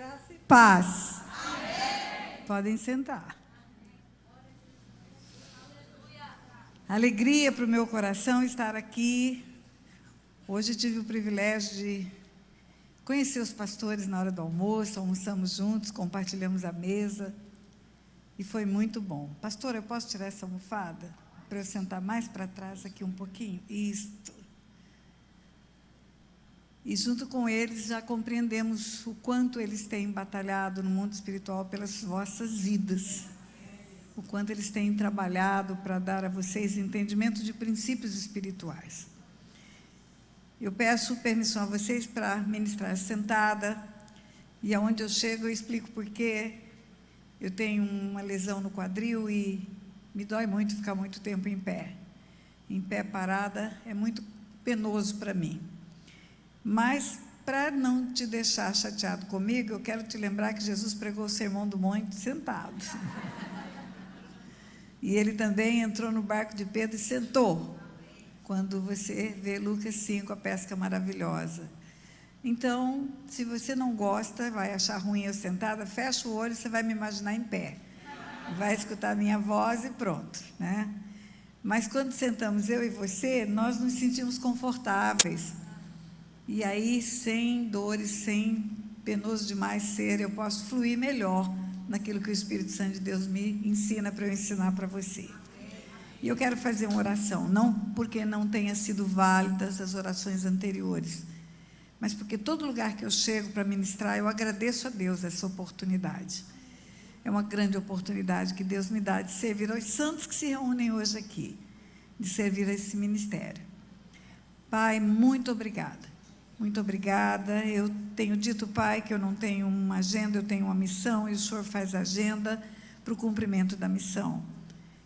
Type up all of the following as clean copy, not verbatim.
Graça e paz. Amém. Podem sentar. Alegria para o meu coração estar aqui. Hoje tive o privilégio de conhecer os pastores na hora do almoço, almoçamos juntos, compartilhamos a mesa e foi muito bom. Pastor, eu posso tirar essa almofada para eu sentar mais para trás aqui um pouquinho? Isto. E junto com eles já compreendemos o quanto eles têm batalhado no mundo espiritual pelas vossas vidas. O quanto eles têm trabalhado para dar a vocês entendimento de princípios espirituais. Eu peço permissão a vocês para ministrar sentada, e aonde eu chego eu explico porque eu tenho uma lesão no quadril e me dói muito ficar muito tempo em pé. Em pé parada é muito penoso para mim. Mas, para não te deixar chateado comigo, eu quero te lembrar que Jesus pregou o Sermão do Monte sentado. E ele também entrou no barco de Pedro e sentou. Quando você vê Lucas 5, a pesca maravilhosa. Então, se você não gosta, vai achar ruim eu sentada, fecha o olho e você vai me imaginar em pé. Vai escutar a minha voz e pronto, né? Mas quando sentamos eu e você, nós nos sentimos confortáveis. E aí, sem dores, sem penoso demais ser, eu posso fluir melhor naquilo que o Espírito Santo de Deus me ensina para eu ensinar para você. E eu quero fazer uma oração, não porque não tenha sido válidas as orações anteriores, mas porque todo lugar que eu chego para ministrar, eu agradeço a Deus essa oportunidade. É uma grande oportunidade que Deus me dá de servir aos santos que se reúnem hoje aqui, de servir a esse ministério. Pai, muito obrigada. Muito obrigada. Eu tenho dito, Pai, que eu não tenho uma agenda, eu tenho uma missão, e o Senhor faz a agenda para o cumprimento da missão.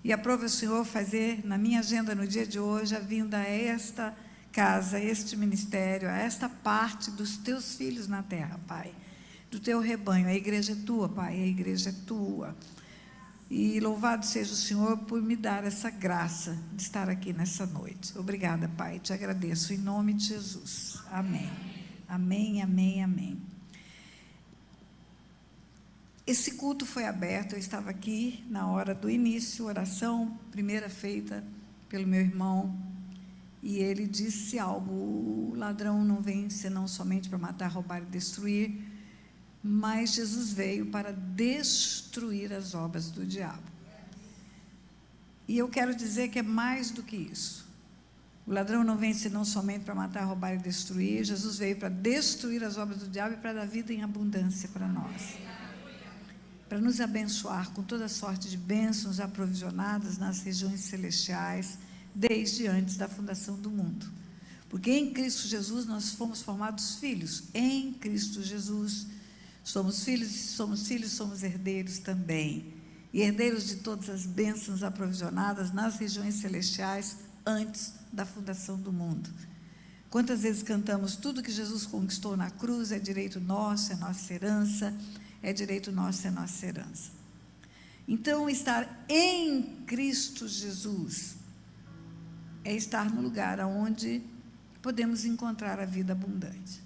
E aprove o Senhor fazer na minha agenda no dia de hoje a vinda a esta casa, a este ministério, a esta parte dos teus filhos na terra, Pai, do teu rebanho. A igreja é tua, Pai, a igreja é tua. E louvado seja o Senhor por me dar essa graça de estar aqui nessa noite. Obrigada, Pai, te agradeço em nome de Jesus. Amém. Amém, amém, amém. Esse culto foi aberto, eu estava aqui na hora do início, oração, primeira feita pelo meu irmão, e ele disse algo: o ladrão não vem senão somente para matar, roubar e destruir, mas Jesus veio para destruir as obras do diabo. E eu quero dizer que é mais do que isso. O ladrão não vem senão somente para matar, roubar e destruir. Jesus veio para destruir as obras do diabo e para dar vida em abundância para nós. Para nos abençoar com toda sorte de bênçãos aprovisionadas nas regiões celestiais, desde antes da fundação do mundo. Porque em Cristo Jesus nós fomos formados filhos. Em Cristo Jesus somos filhos, somos herdeiros também. E herdeiros de todas as bênçãos aprovisionadas nas regiões celestiais antes da fundação do mundo. Quantas vezes cantamos: tudo que Jesus conquistou na cruz é direito nosso, é nossa herança, é direito nosso, é nossa herança. Então, estar em Cristo Jesus é estar no lugar onde podemos encontrar a vida abundante.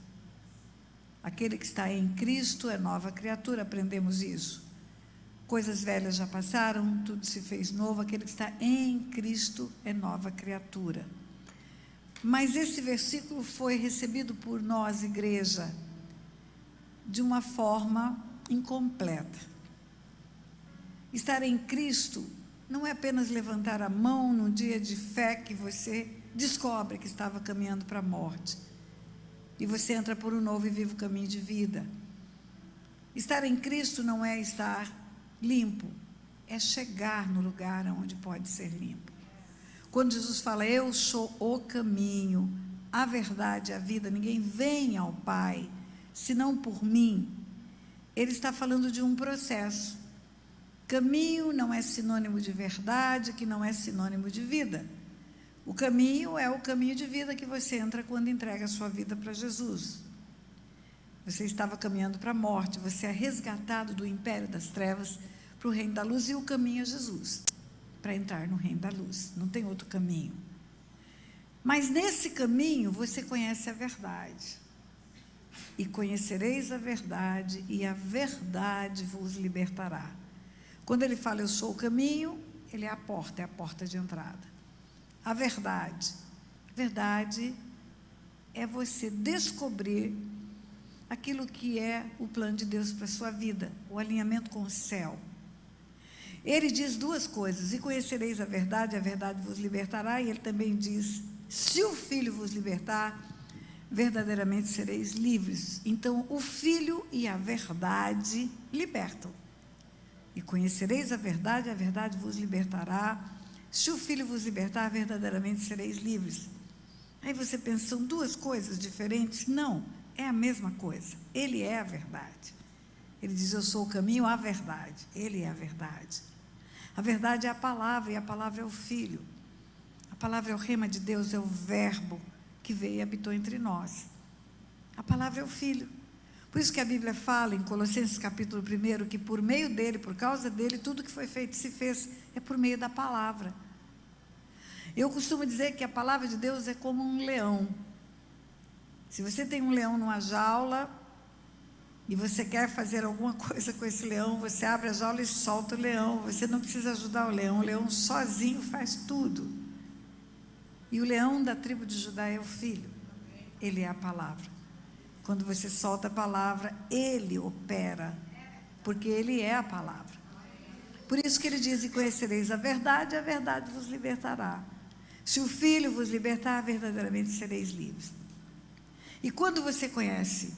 Aquele que está em Cristo é nova criatura, aprendemos isso. Coisas velhas já passaram, tudo se fez novo. Aquele que está em Cristo é nova criatura. Mas esse versículo foi recebido por nós, igreja, de uma forma incompleta. Estar em Cristo não é apenas levantar a mão num dia de fé que você descobre que estava caminhando para a morte. E você entra por um novo e vivo caminho de vida. Estar em Cristo não é estar limpo, é chegar no lugar onde pode ser limpo. Quando Jesus fala: eu sou o caminho, a verdade e a vida, ninguém vem ao Pai senão por mim, ele está falando de um processo. Caminho não é sinônimo de verdade, que não é sinônimo de vida. O caminho é o caminho de vida que você entra quando entrega a sua vida para Jesus. Você estava caminhando para a morte, você é resgatado do império das trevas para o reino da luz, e o caminho é Jesus, para entrar no reino da luz, não tem outro caminho. Mas nesse caminho você conhece a verdade. e conhecereis a verdade, e a verdade vos libertará. Quando ele fala, eu sou o caminho, ele é a porta de entrada. A verdade é você descobrir aquilo que é o plano de Deus para a sua vida, o alinhamento com o céu. Ele diz duas coisas, e conhecereis a verdade vos libertará, e ele também diz, se o Filho vos libertar, verdadeiramente sereis livres. Então, o Filho e a verdade libertam. E conhecereis a verdade vos libertará. Se o Filho vos libertar, verdadeiramente sereis livres. Aí você pensa, são duas coisas diferentes? Não, é a mesma coisa. Ele é a verdade. Ele diz, eu sou o caminho, a verdade. Ele é a verdade. A verdade é a palavra, e a palavra é o Filho. A palavra é o rema de Deus, é o verbo que veio e habitou entre nós. A palavra é o Filho. Por isso que a Bíblia fala em Colossenses capítulo 1, que por meio dele, por causa dele, tudo que foi feito se fez, é por meio da palavra. Eu costumo dizer que a palavra de Deus é como um leão. Se você tem um leão numa jaula, e você quer fazer alguma coisa com esse leão, você abre a jaula e solta o leão, você não precisa ajudar o leão sozinho faz tudo. E o leão da tribo de Judá é o Filho, ele é a palavra. Quando você solta a palavra, ele opera, porque ele é a palavra. Por isso que ele diz, e conhecereis a verdade vos libertará. Se o Filho vos libertar, verdadeiramente sereis livres. E quando você conhece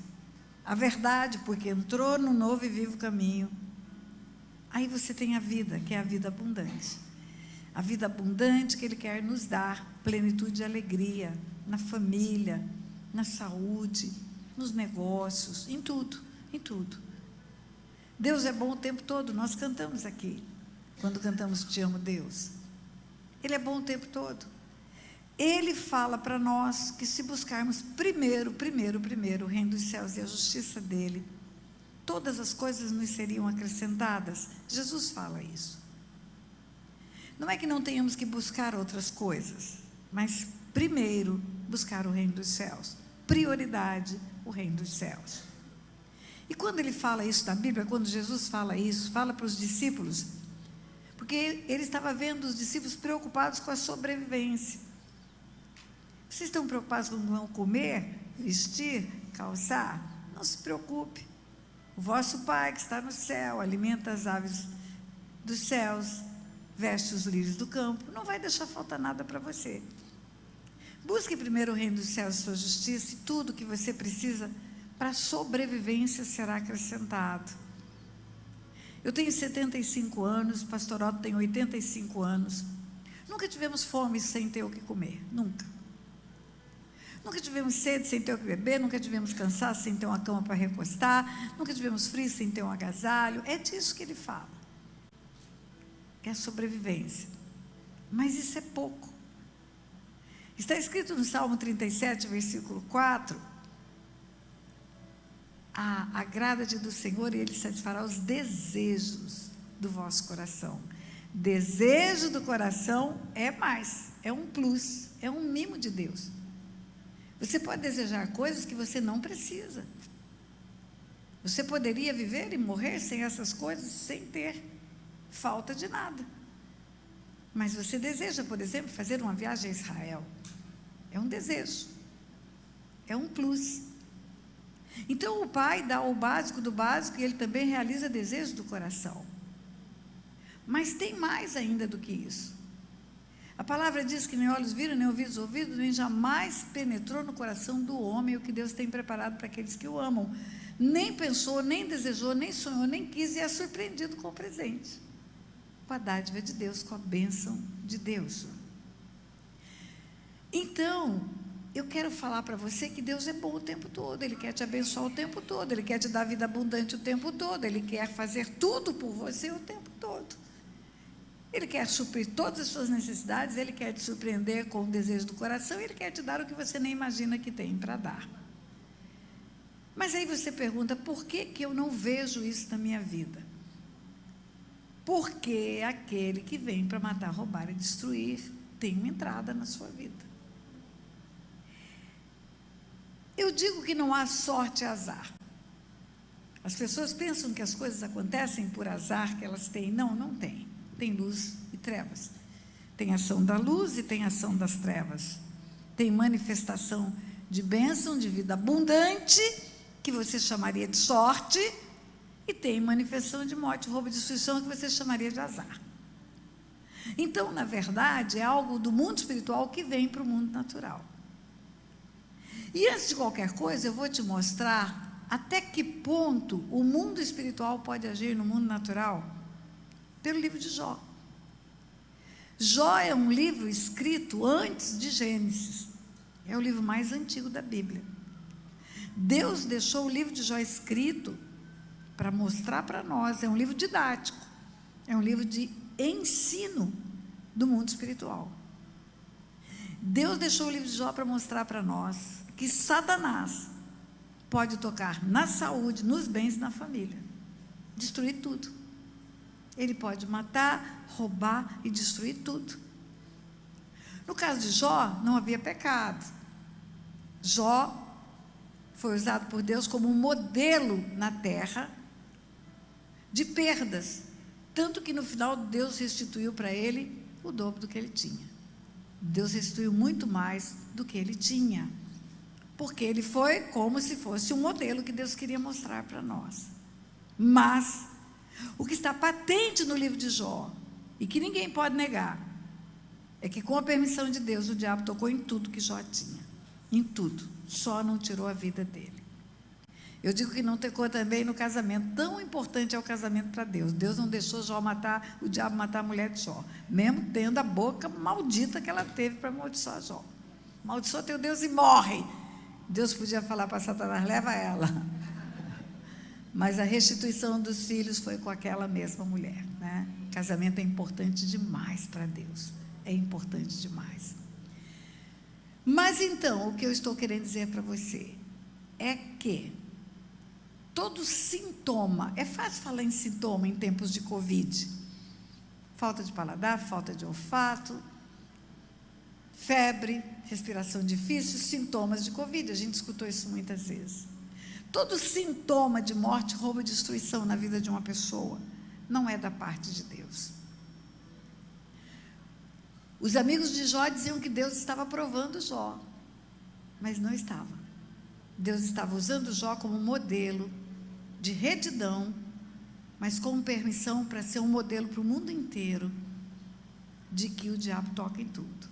a verdade, porque entrou no novo e vivo caminho, aí você tem a vida, que é a vida abundante. A vida abundante que ele quer nos dar, plenitude e alegria, na família, na saúde, nos negócios, em tudo, em tudo. Deus é bom o tempo todo, nós cantamos aqui, quando cantamos Te Amo, Deus. Ele é bom o tempo todo. Ele fala para nós que se buscarmos primeiro o reino dos céus e a justiça dele, todas as coisas nos seriam acrescentadas. Jesus fala isso. Não é que não tenhamos que buscar outras coisas, mas primeiro buscar o reino dos céus. Prioridade, o reino dos céus. E quando ele fala isso na Bíblia, quando Jesus fala isso, fala para os discípulos, porque ele estava vendo os discípulos preocupados com a sobrevivência. Vocês estão preocupados com o que vão comer, vestir, calçar? Não se preocupe. O vosso Pai que está no céu alimenta as aves dos céus, veste os lírios do campo, não vai deixar faltar nada para você. Busque primeiro o reino dos céus e sua justiça, e tudo que você precisa para a sobrevivência será acrescentado. Eu tenho 75 anos, o pastor Otto tem 85 anos. Nunca tivemos fome sem ter o que comer, nunca. Nunca tivemos sede sem ter o que beber, nunca tivemos cansaço sem ter uma cama para recostar, nunca tivemos frio sem ter um agasalho. É disso que ele fala. É a sobrevivência. Mas isso é pouco. Está escrito no Salmo 37, versículo 4, agrada-te do Senhor e Ele satisfará os desejos do vosso coração. Desejo do coração é mais, é um plus, é um mimo de Deus. Você pode desejar coisas que você não precisa. Você poderia viver e morrer sem essas coisas, sem ter falta de nada. Mas você deseja, por exemplo, fazer uma viagem a Israel. É um desejo. É um plus. Então o Pai dá o básico do básico e Ele também realiza desejos do coração. Mas tem mais ainda do que isso. A palavra diz que nem olhos viram, nem ouvidos ouvidos, nem jamais penetrou no coração do homem o que Deus tem preparado para aqueles que o amam. Nem pensou, nem desejou, nem sonhou, nem quis, e é surpreendido com o presente. Com a dádiva de Deus, com a bênção de Deus. Então, eu quero falar para você que Deus é bom o tempo todo, Ele quer te abençoar o tempo todo, Ele quer te dar vida abundante o tempo todo, Ele quer fazer tudo por você o tempo todo. Ele quer suprir todas as suas necessidades, Ele quer te surpreender com o desejo do coração, Ele quer te dar o que você nem imagina que tem para dar. Mas aí você pergunta, por que que eu não vejo isso na minha vida? Porque aquele que vem para matar, roubar e destruir tem uma entrada na sua vida. Eu digo que não há sorte e azar. As pessoas pensam que as coisas acontecem por azar que elas têm. Não, não tem. Tem luz e trevas. Tem ação da luz e tem ação das trevas. Tem manifestação de bênção, de vida abundante, que você chamaria de sorte, e tem manifestação de morte, roubo e destruição, que você chamaria de azar. Então, na verdade, é algo do mundo espiritual que vem para o mundo natural. E antes de qualquer coisa, eu vou te mostrar até que ponto o mundo espiritual pode agir no mundo natural, pelo livro de Jó. Jó é um livro escrito antes de Gênesis. É o livro mais antigo da Bíblia. Deus deixou o livro de Jó escrito para mostrar para nós. É um livro didático. É um livro de ensino do mundo espiritual. Deus deixou o livro de Jó para mostrar para nós que Satanás pode tocar na saúde, nos bens e na família. Destruir tudo. Ele pode matar, roubar e destruir tudo. No caso de Jó, não havia pecado. Jó foi usado por Deus como um modelo na terra de perdas. Tanto que no final Deus restituiu para ele o dobro do que ele tinha. Deus restituiu muito mais do que ele tinha. Porque ele foi como se fosse um modelo que Deus queria mostrar para nós. Mas o que está patente no livro de Jó, e que ninguém pode negar, é que com a permissão de Deus, o diabo tocou em tudo que Jó tinha. Em tudo. Só não tirou a vida dele. Eu digo que não tocou também no casamento. Tão importante é o casamento para Deus. Deus não deixou Jó matar, o diabo matar a mulher de Jó. Mesmo tendo a boca maldita que ela teve para amaldiçoar Jó. Amaldiçoa teu Deus e morre. Deus podia falar para Satanás, leva ela. Mas a restituição dos filhos foi com aquela mesma mulher, né? Casamento é importante demais para Deus. É importante demais. Mas então, o que eu estou querendo dizer para você é que todo sintoma, é fácil falar em sintoma em tempos de Covid. Falta de paladar, falta de olfato, febre, respiração difícil, sintomas de Covid. A gente escutou isso muitas vezes. Todo sintoma de morte, roubo e destruição na vida de uma pessoa não é da parte de Deus. Os amigos de Jó diziam que Deus estava provando Jó, mas não estava. Deus estava usando Jó como modelo de retidão, mas com permissão para ser um modelo para o mundo inteiro de que o diabo toca em tudo.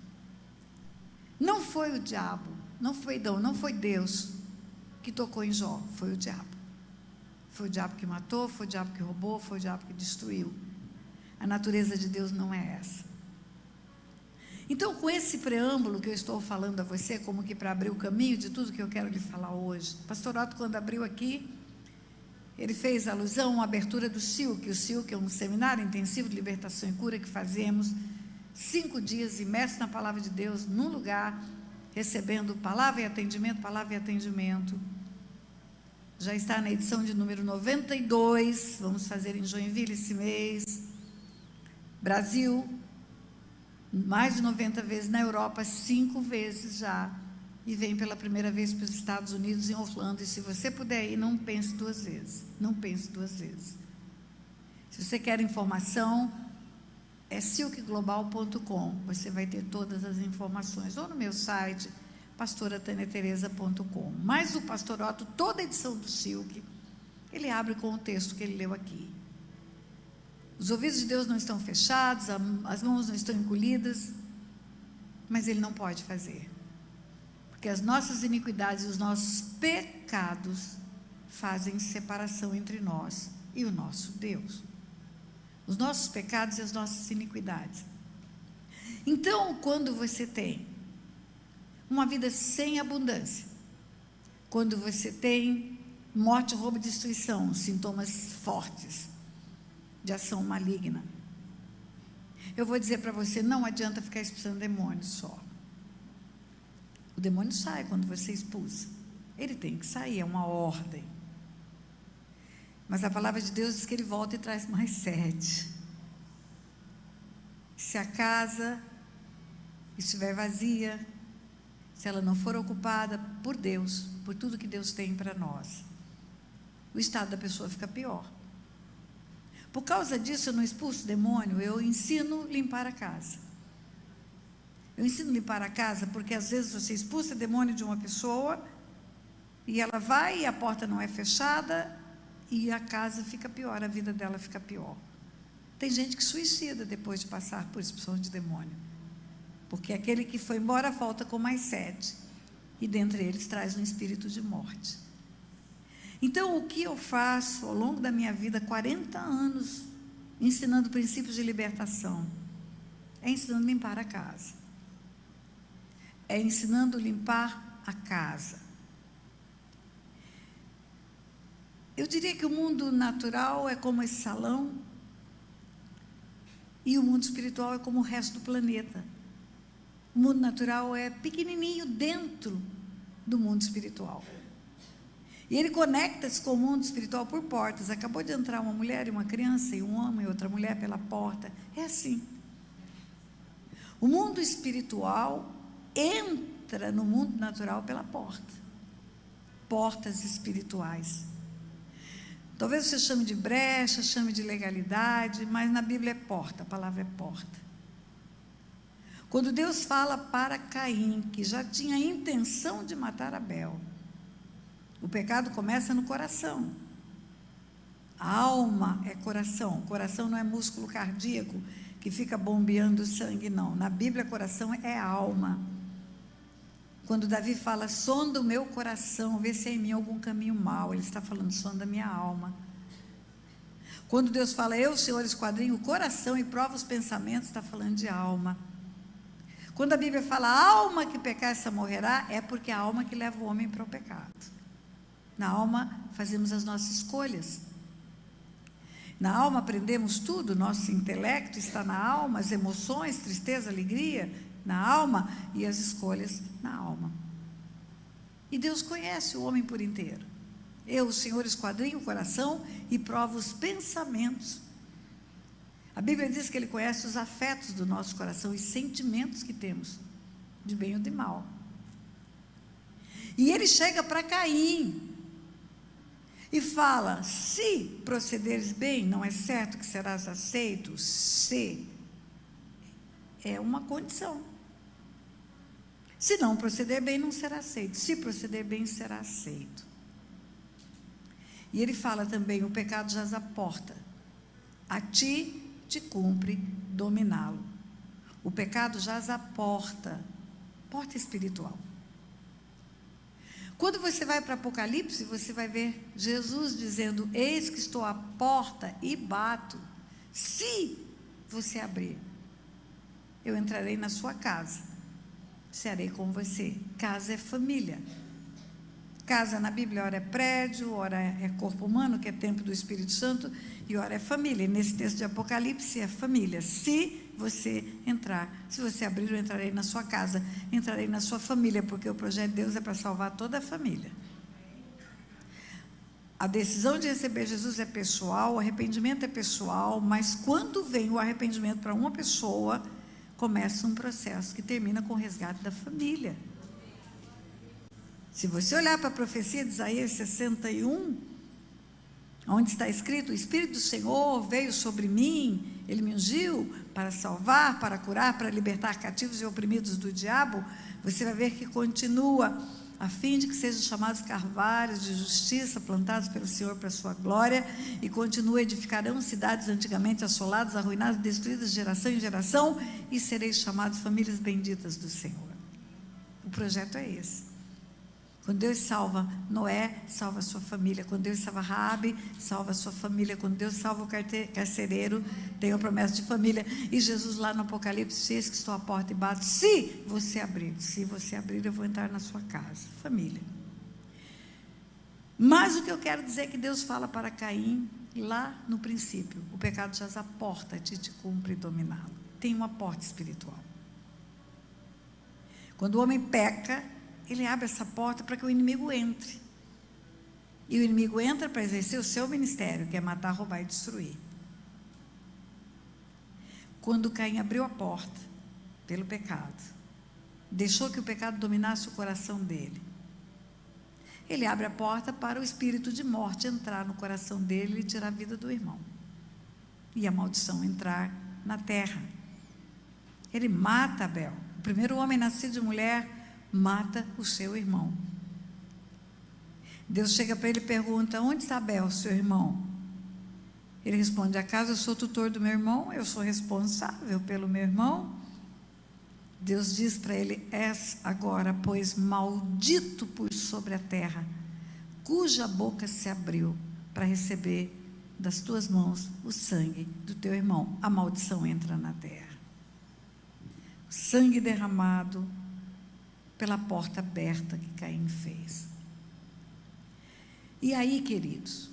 Não foi o diabo, não foi Deus que tocou em Jó, foi o diabo. Foi o diabo que matou, foi o diabo que roubou, foi o diabo que destruiu. A natureza de Deus não é essa. Então, com esse preâmbulo que eu estou falando a você, como que para abrir o caminho de tudo que eu quero lhe falar hoje, o pastor Otto, quando abriu aqui, ele fez alusão à abertura do SILC. O SILC é um seminário intensivo de libertação e cura que fazemos 5 dias imersos na palavra de Deus, num lugar, recebendo palavra e atendimento. Já está na edição de número 92, vamos fazer em Joinville esse mês. Brasil, mais de 90 vezes, na Europa 5 vezes já, e vem pela primeira vez para os Estados Unidos, em Orlando. E se você puder ir, não pense 2 vezes, não pense 2 vezes. Se você quer informação, é silkglobal.com, você vai ter todas as informações, ou no meu site, pastorataniatereza.com. Mas o pastor Otto, toda a edição do Silk, ele abre com o texto que ele leu aqui. Os ouvidos de Deus não estão fechados, as mãos não estão encolhidas, mas ele não pode fazer, porque as nossas iniquidades e os nossos pecados fazem separação entre nós e o nosso Deus. Os nossos pecados e as nossas iniquidades. Então, quando você tem uma vida sem abundância, quando você tem morte, roubo e destruição, sintomas fortes de ação maligna, eu vou dizer para você, não adianta ficar expulsando demônios só. O demônio sai quando você expulsa. Ele tem que sair, é uma ordem. Mas a palavra de Deus diz que ele volta e traz mais 7. Se a casa estiver vazia, se ela não for ocupada por Deus, por tudo que Deus tem para nós, o estado da pessoa fica pior. Por causa disso, eu não expulso demônio, eu ensino a limpar a casa. Eu ensino a limpar a casa porque às vezes você expulsa demônio de uma pessoa e ela vai e a porta não é fechada e a casa fica pior, a vida dela fica pior. Tem gente que suicida depois de passar por expulsão de demônio, porque aquele que foi embora volta com mais 7, e dentre eles traz um espírito de morte. Então, o que eu faço ao longo da minha vida, 40 anos, ensinando princípios de libertação, é ensinando a limpar a casa. É ensinando a limpar a casa. Eu diria que o mundo natural é como esse salão, e o mundo espiritual é como o resto do planeta. O mundo natural é pequenininho dentro do mundo espiritual. E ele conecta-se com o mundo espiritual por portas. Acabou de entrar uma mulher e uma criança, e um homem e outra mulher pela porta. É assim. O mundo espiritual entra no mundo natural pela porta. Portas espirituais. Talvez você chame de brecha, chame de legalidade, mas na Bíblia é porta, a palavra é porta. Quando Deus fala para Caim, que já tinha a intenção de matar Abel, o pecado começa no coração. A alma é coração. Coração não é músculo cardíaco que fica bombeando sangue, não. Na Bíblia, coração é alma. Quando Davi fala, sonda o meu coração, vê se há em mim algum caminho mau, ele está falando, sonda a minha alma. Quando Deus fala, eu, Senhor, esquadrinho o coração e provo os pensamentos, está falando de alma. Quando a Bíblia fala, a alma que pecar, essa morrerá, é porque é a alma que leva o homem para o pecado. Na alma fazemos as nossas escolhas. Na alma aprendemos tudo, nosso intelecto está na alma, as emoções, tristeza, alegria, na alma, e as escolhas na alma. E Deus conhece o homem por inteiro. Eu, o Senhor, esquadrinho o coração e provo os pensamentos. A Bíblia diz que Ele conhece os afetos do nosso coração e sentimentos que temos, de bem ou de mal. E Ele chega para Caim e fala, se procederes bem, não é certo que serás aceito? Se é uma condição. Se não proceder bem, não será aceito. Se proceder bem, será aceito. E ele fala também, o pecado jaz à porta. A ti te cumpre dominá-lo. O pecado jaz à porta. Porta espiritual. Quando você vai para Apocalipse, você vai ver Jesus dizendo, eis que estou à porta e bato. Se você abrir, eu entrarei na sua casa. Cearei com você. Casa é família. Casa na Bíblia, ora é prédio, ora é corpo humano, que é templo do Espírito Santo, e ora é família. E nesse texto de Apocalipse é família. Se você entrar, se você abrir, eu entrarei na sua casa, entrarei na sua família, porque o projeto de Deus é para salvar toda a família. A decisão de receber Jesus é pessoal, o arrependimento é pessoal, mas quando vem o arrependimento para uma pessoa, começa um processo que termina com o resgate da família. Se você olhar para a profecia de Isaías 61, onde está escrito, o Espírito do Senhor veio sobre mim, Ele me ungiu para salvar, para curar, para libertar cativos e oprimidos do diabo, você vai ver que continua, a fim de que sejam chamados carvalhos de justiça, plantados pelo Senhor para a sua glória, e continua, edificarão cidades antigamente assoladas, arruinadas, destruídas de geração em geração, e sereis chamados famílias benditas do Senhor. O projeto é esse. Quando Deus salva Noé, salva a sua família. Quando Deus salva Raabe, salva a sua família. Quando Deus salva o carcereiro, tem a promessa de família. E Jesus lá no Apocalipse, eis que estou à porta e bato. Se você abrir, eu vou entrar na sua casa. Família. Mas o que eu quero dizer é que Deus fala para Caim, lá no princípio, o pecado jaz à porta, a ti te cumpre dominá-lo. Tem uma porta espiritual. Quando o homem peca, ele abre essa porta para que o inimigo entre. E o inimigo entra para exercer o seu ministério, que é matar, roubar e destruir. Quando Caim abriu a porta, pelo pecado, deixou que o pecado dominasse o coração dele, ele abre a porta para o espírito de morte entrar no coração dele e tirar a vida do irmão. E a maldição entrar na terra. Ele mata Abel. O primeiro homem nascido de mulher mata o seu irmão. Deus chega para ele e pergunta: onde está Abel, seu irmão? Ele responde: acaso eu sou tutor do meu irmão? Eu sou responsável pelo meu irmão? Deus diz para ele: és agora, pois, maldito por sobre a terra, cuja boca se abriu para receber das tuas mãos o sangue do teu irmão. A maldição entra na terra. O sangue derramado pela porta aberta que Caim fez. E aí, queridos,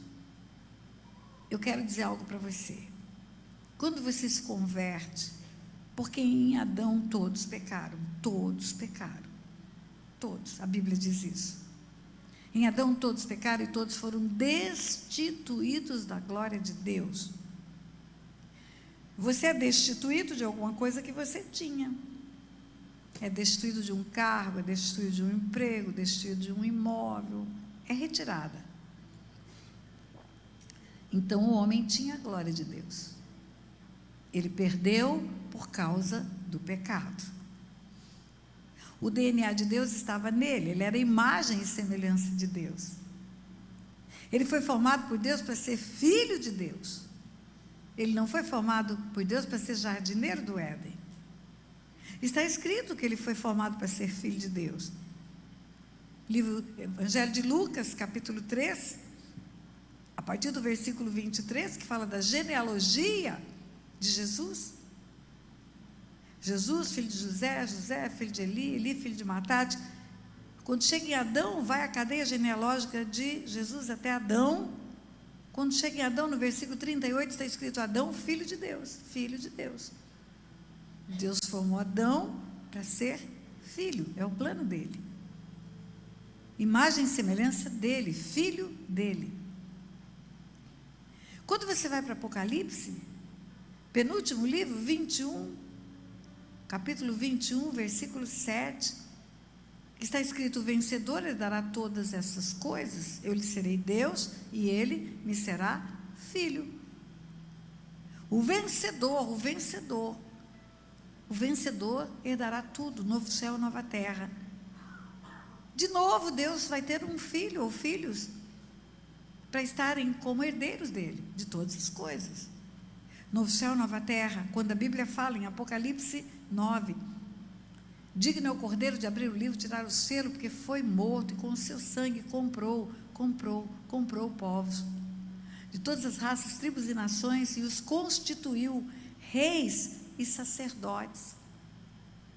eu quero dizer algo para você. Quando você se converte, porque em Adão todos pecaram, todos pecaram, todos, a Bíblia diz isso. Em Adão todos pecaram e todos foram destituídos da glória de Deus. Você é destituído de alguma coisa que você tinha. É destituído de um cargo, é destituído de um emprego, destituído de um imóvel, é retirada. Então o homem tinha a glória de Deus. Ele perdeu por causa do pecado. O DNA de Deus estava nele, ele era a imagem e semelhança de Deus. Ele foi formado por Deus para ser filho de Deus. Ele não foi formado por Deus para ser jardineiro do Éden. Está escrito que ele foi formado para ser filho de Deus. Livro Evangelho de Lucas, capítulo 3, a partir do versículo 23, que fala da genealogia de Jesus. Jesus, filho de José, José, filho de Eli, Eli, filho de Matate. Quando chega em Adão, vai a cadeia genealógica de Jesus até Adão. Quando chega em Adão, no versículo 38, está escrito: Adão, filho de Deus, filho de Deus. Deus formou Adão para ser filho, é o plano dele. Imagem e semelhança dele, filho dele. Quando você vai para Apocalipse, penúltimo livro, 21, capítulo 21, versículo 7, está escrito: o vencedor herdará todas essas coisas, eu lhe serei Deus e ele me será filho. O vencedor herdará tudo, novo céu, nova terra. De novo, Deus vai ter um filho ou filhos para estarem como herdeiros dele, de todas as coisas. Novo céu, nova terra. Quando a Bíblia fala em Apocalipse 9, digno é o Cordeiro de abrir o livro, tirar o selo, porque foi morto e com o seu sangue comprou povos de todas as raças, tribos e nações, e os constituiu reis e sacerdotes,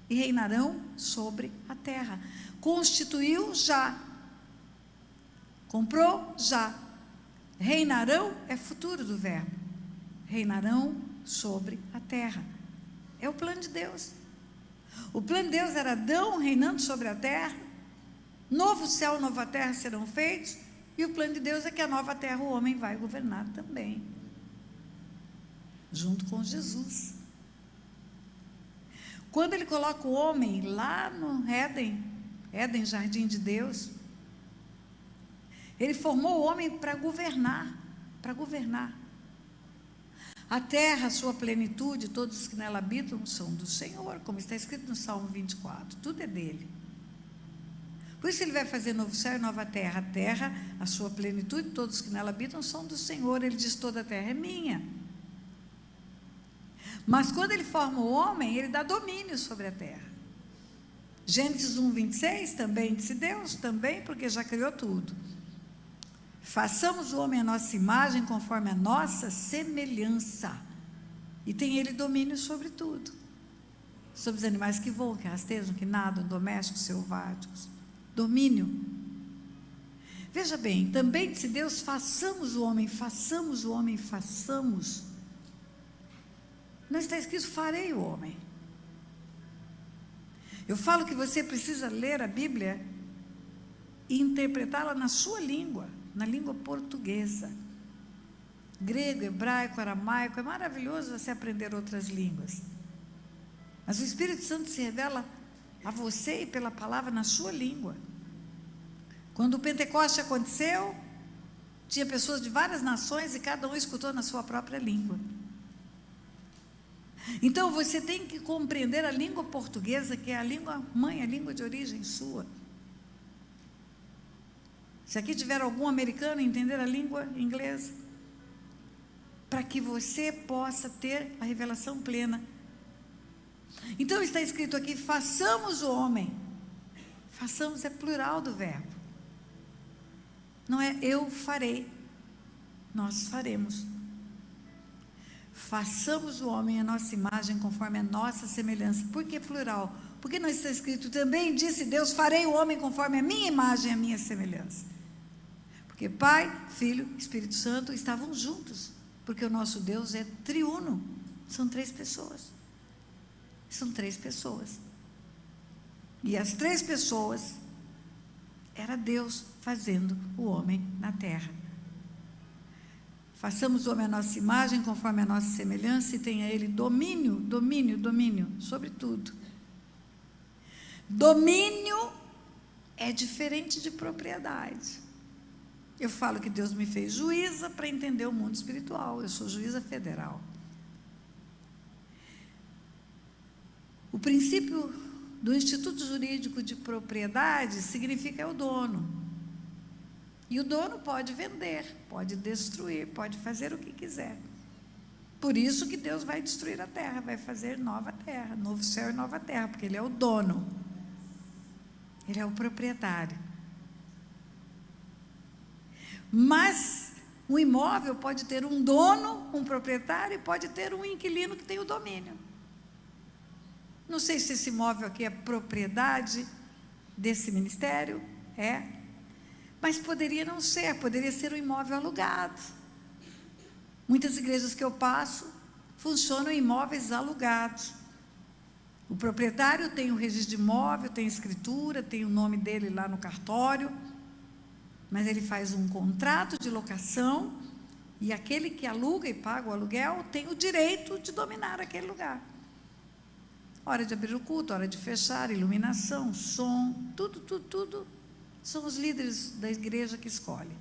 e reinarão sobre a terra. Constituiu já, comprou já, reinarão é futuro do verbo, reinarão sobre a terra. É o plano de Deus. O plano de Deus era Adão reinando sobre a terra, novo céu, nova terra serão feitos, e o plano de Deus é que a nova terra o homem vai governar também, junto com Jesus. Quando ele coloca o homem lá no Éden, jardim de Deus, ele formou o homem para governar, A terra, a sua plenitude, todos os que nela habitam são do Senhor, como está escrito no Salmo 24, tudo é dele. Por isso ele vai fazer novo céu e nova terra. A terra, a sua plenitude, todos os que nela habitam são do Senhor. Ele diz: toda a terra é minha. Mas quando ele forma o homem, ele dá domínio sobre a terra. Gênesis 1, 26, também disse Deus, também, porque já criou tudo. Façamos o homem à nossa imagem, conforme a nossa semelhança. E tem ele domínio sobre tudo. Sobre os animais que voam, que rastejam, que nadam, domésticos, selváticos. Domínio. Veja bem, também disse Deus: façamos o homem, façamos. Não está escrito: farei o homem. Eu falo que você precisa ler a Bíblia e interpretá-la na sua língua, na língua portuguesa. Grego, hebraico, aramaico, é maravilhoso você aprender outras línguas. Mas o Espírito Santo se revela a você e pela palavra na sua língua. Quando o Pentecoste aconteceu, tinha pessoas de várias nações e cada um escutou na sua própria língua. Então você tem que compreender a língua portuguesa, que é a língua mãe, a língua de origem sua. Se aqui tiver algum americano, entender a língua inglesa, para que você possa ter a revelação plena. Então está escrito aqui: façamos o homem. Façamos é plural do verbo. Não é eu farei, nós faremos. Façamos o homem à nossa imagem, conforme a nossa semelhança. Por que plural? Porque não está escrito: também disse Deus, farei o homem conforme a minha imagem e a minha semelhança. Porque Pai, Filho, Espírito Santo estavam juntos. Porque o nosso Deus é triuno. São 3 pessoas. São 3 pessoas. E as 3 pessoas, era Deus fazendo o homem na terra. Façamos o homem à nossa imagem, conforme a nossa semelhança, e tenha ele domínio sobre tudo. Domínio é diferente de propriedade. Eu falo que Deus me fez juíza para entender o mundo espiritual. Eu sou juíza federal. O princípio do Instituto Jurídico de Propriedade significa é o dono. E o dono pode vender, pode destruir, pode fazer o que quiser. Por isso que Deus vai destruir a terra, vai fazer nova terra, novo céu e nova terra, porque Ele é o dono. Ele é o proprietário. Mas um imóvel pode ter um dono, um proprietário, e pode ter um inquilino que tem o domínio. Não sei se esse imóvel aqui é propriedade desse ministério, mas poderia não ser, poderia ser um imóvel alugado. Muitas igrejas que eu passo funcionam em imóveis alugados. O proprietário tem o registro de imóvel, tem escritura, tem o nome dele lá no cartório, mas ele faz um contrato de locação e aquele que aluga e paga o aluguel tem o direito de dominar aquele lugar. Hora de abrir o culto, hora de fechar, iluminação, som, tudo. São os líderes da igreja que escolhem.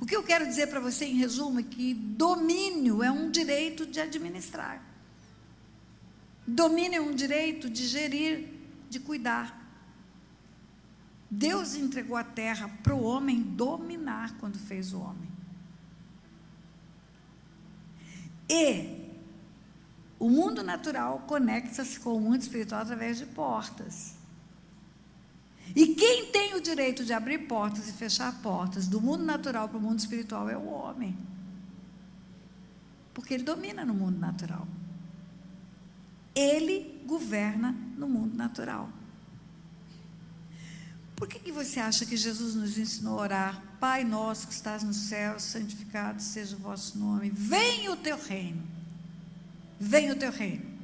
O que eu quero dizer para você, em resumo, é que domínio é um direito de administrar. Domínio é um direito de gerir, de cuidar. Deus entregou a terra para o homem dominar quando fez o homem. E o mundo natural conecta-se com o mundo espiritual através de portas. E quem tem o direito de abrir portas e fechar portas do mundo natural para o mundo espiritual é o homem. Porque ele domina no mundo natural. Ele governa no mundo natural. Por que você acha que Jesus nos ensinou a orar? Pai nosso que estás nos céus, santificado seja o vosso nome. Venha o teu reino. Venha o teu reino.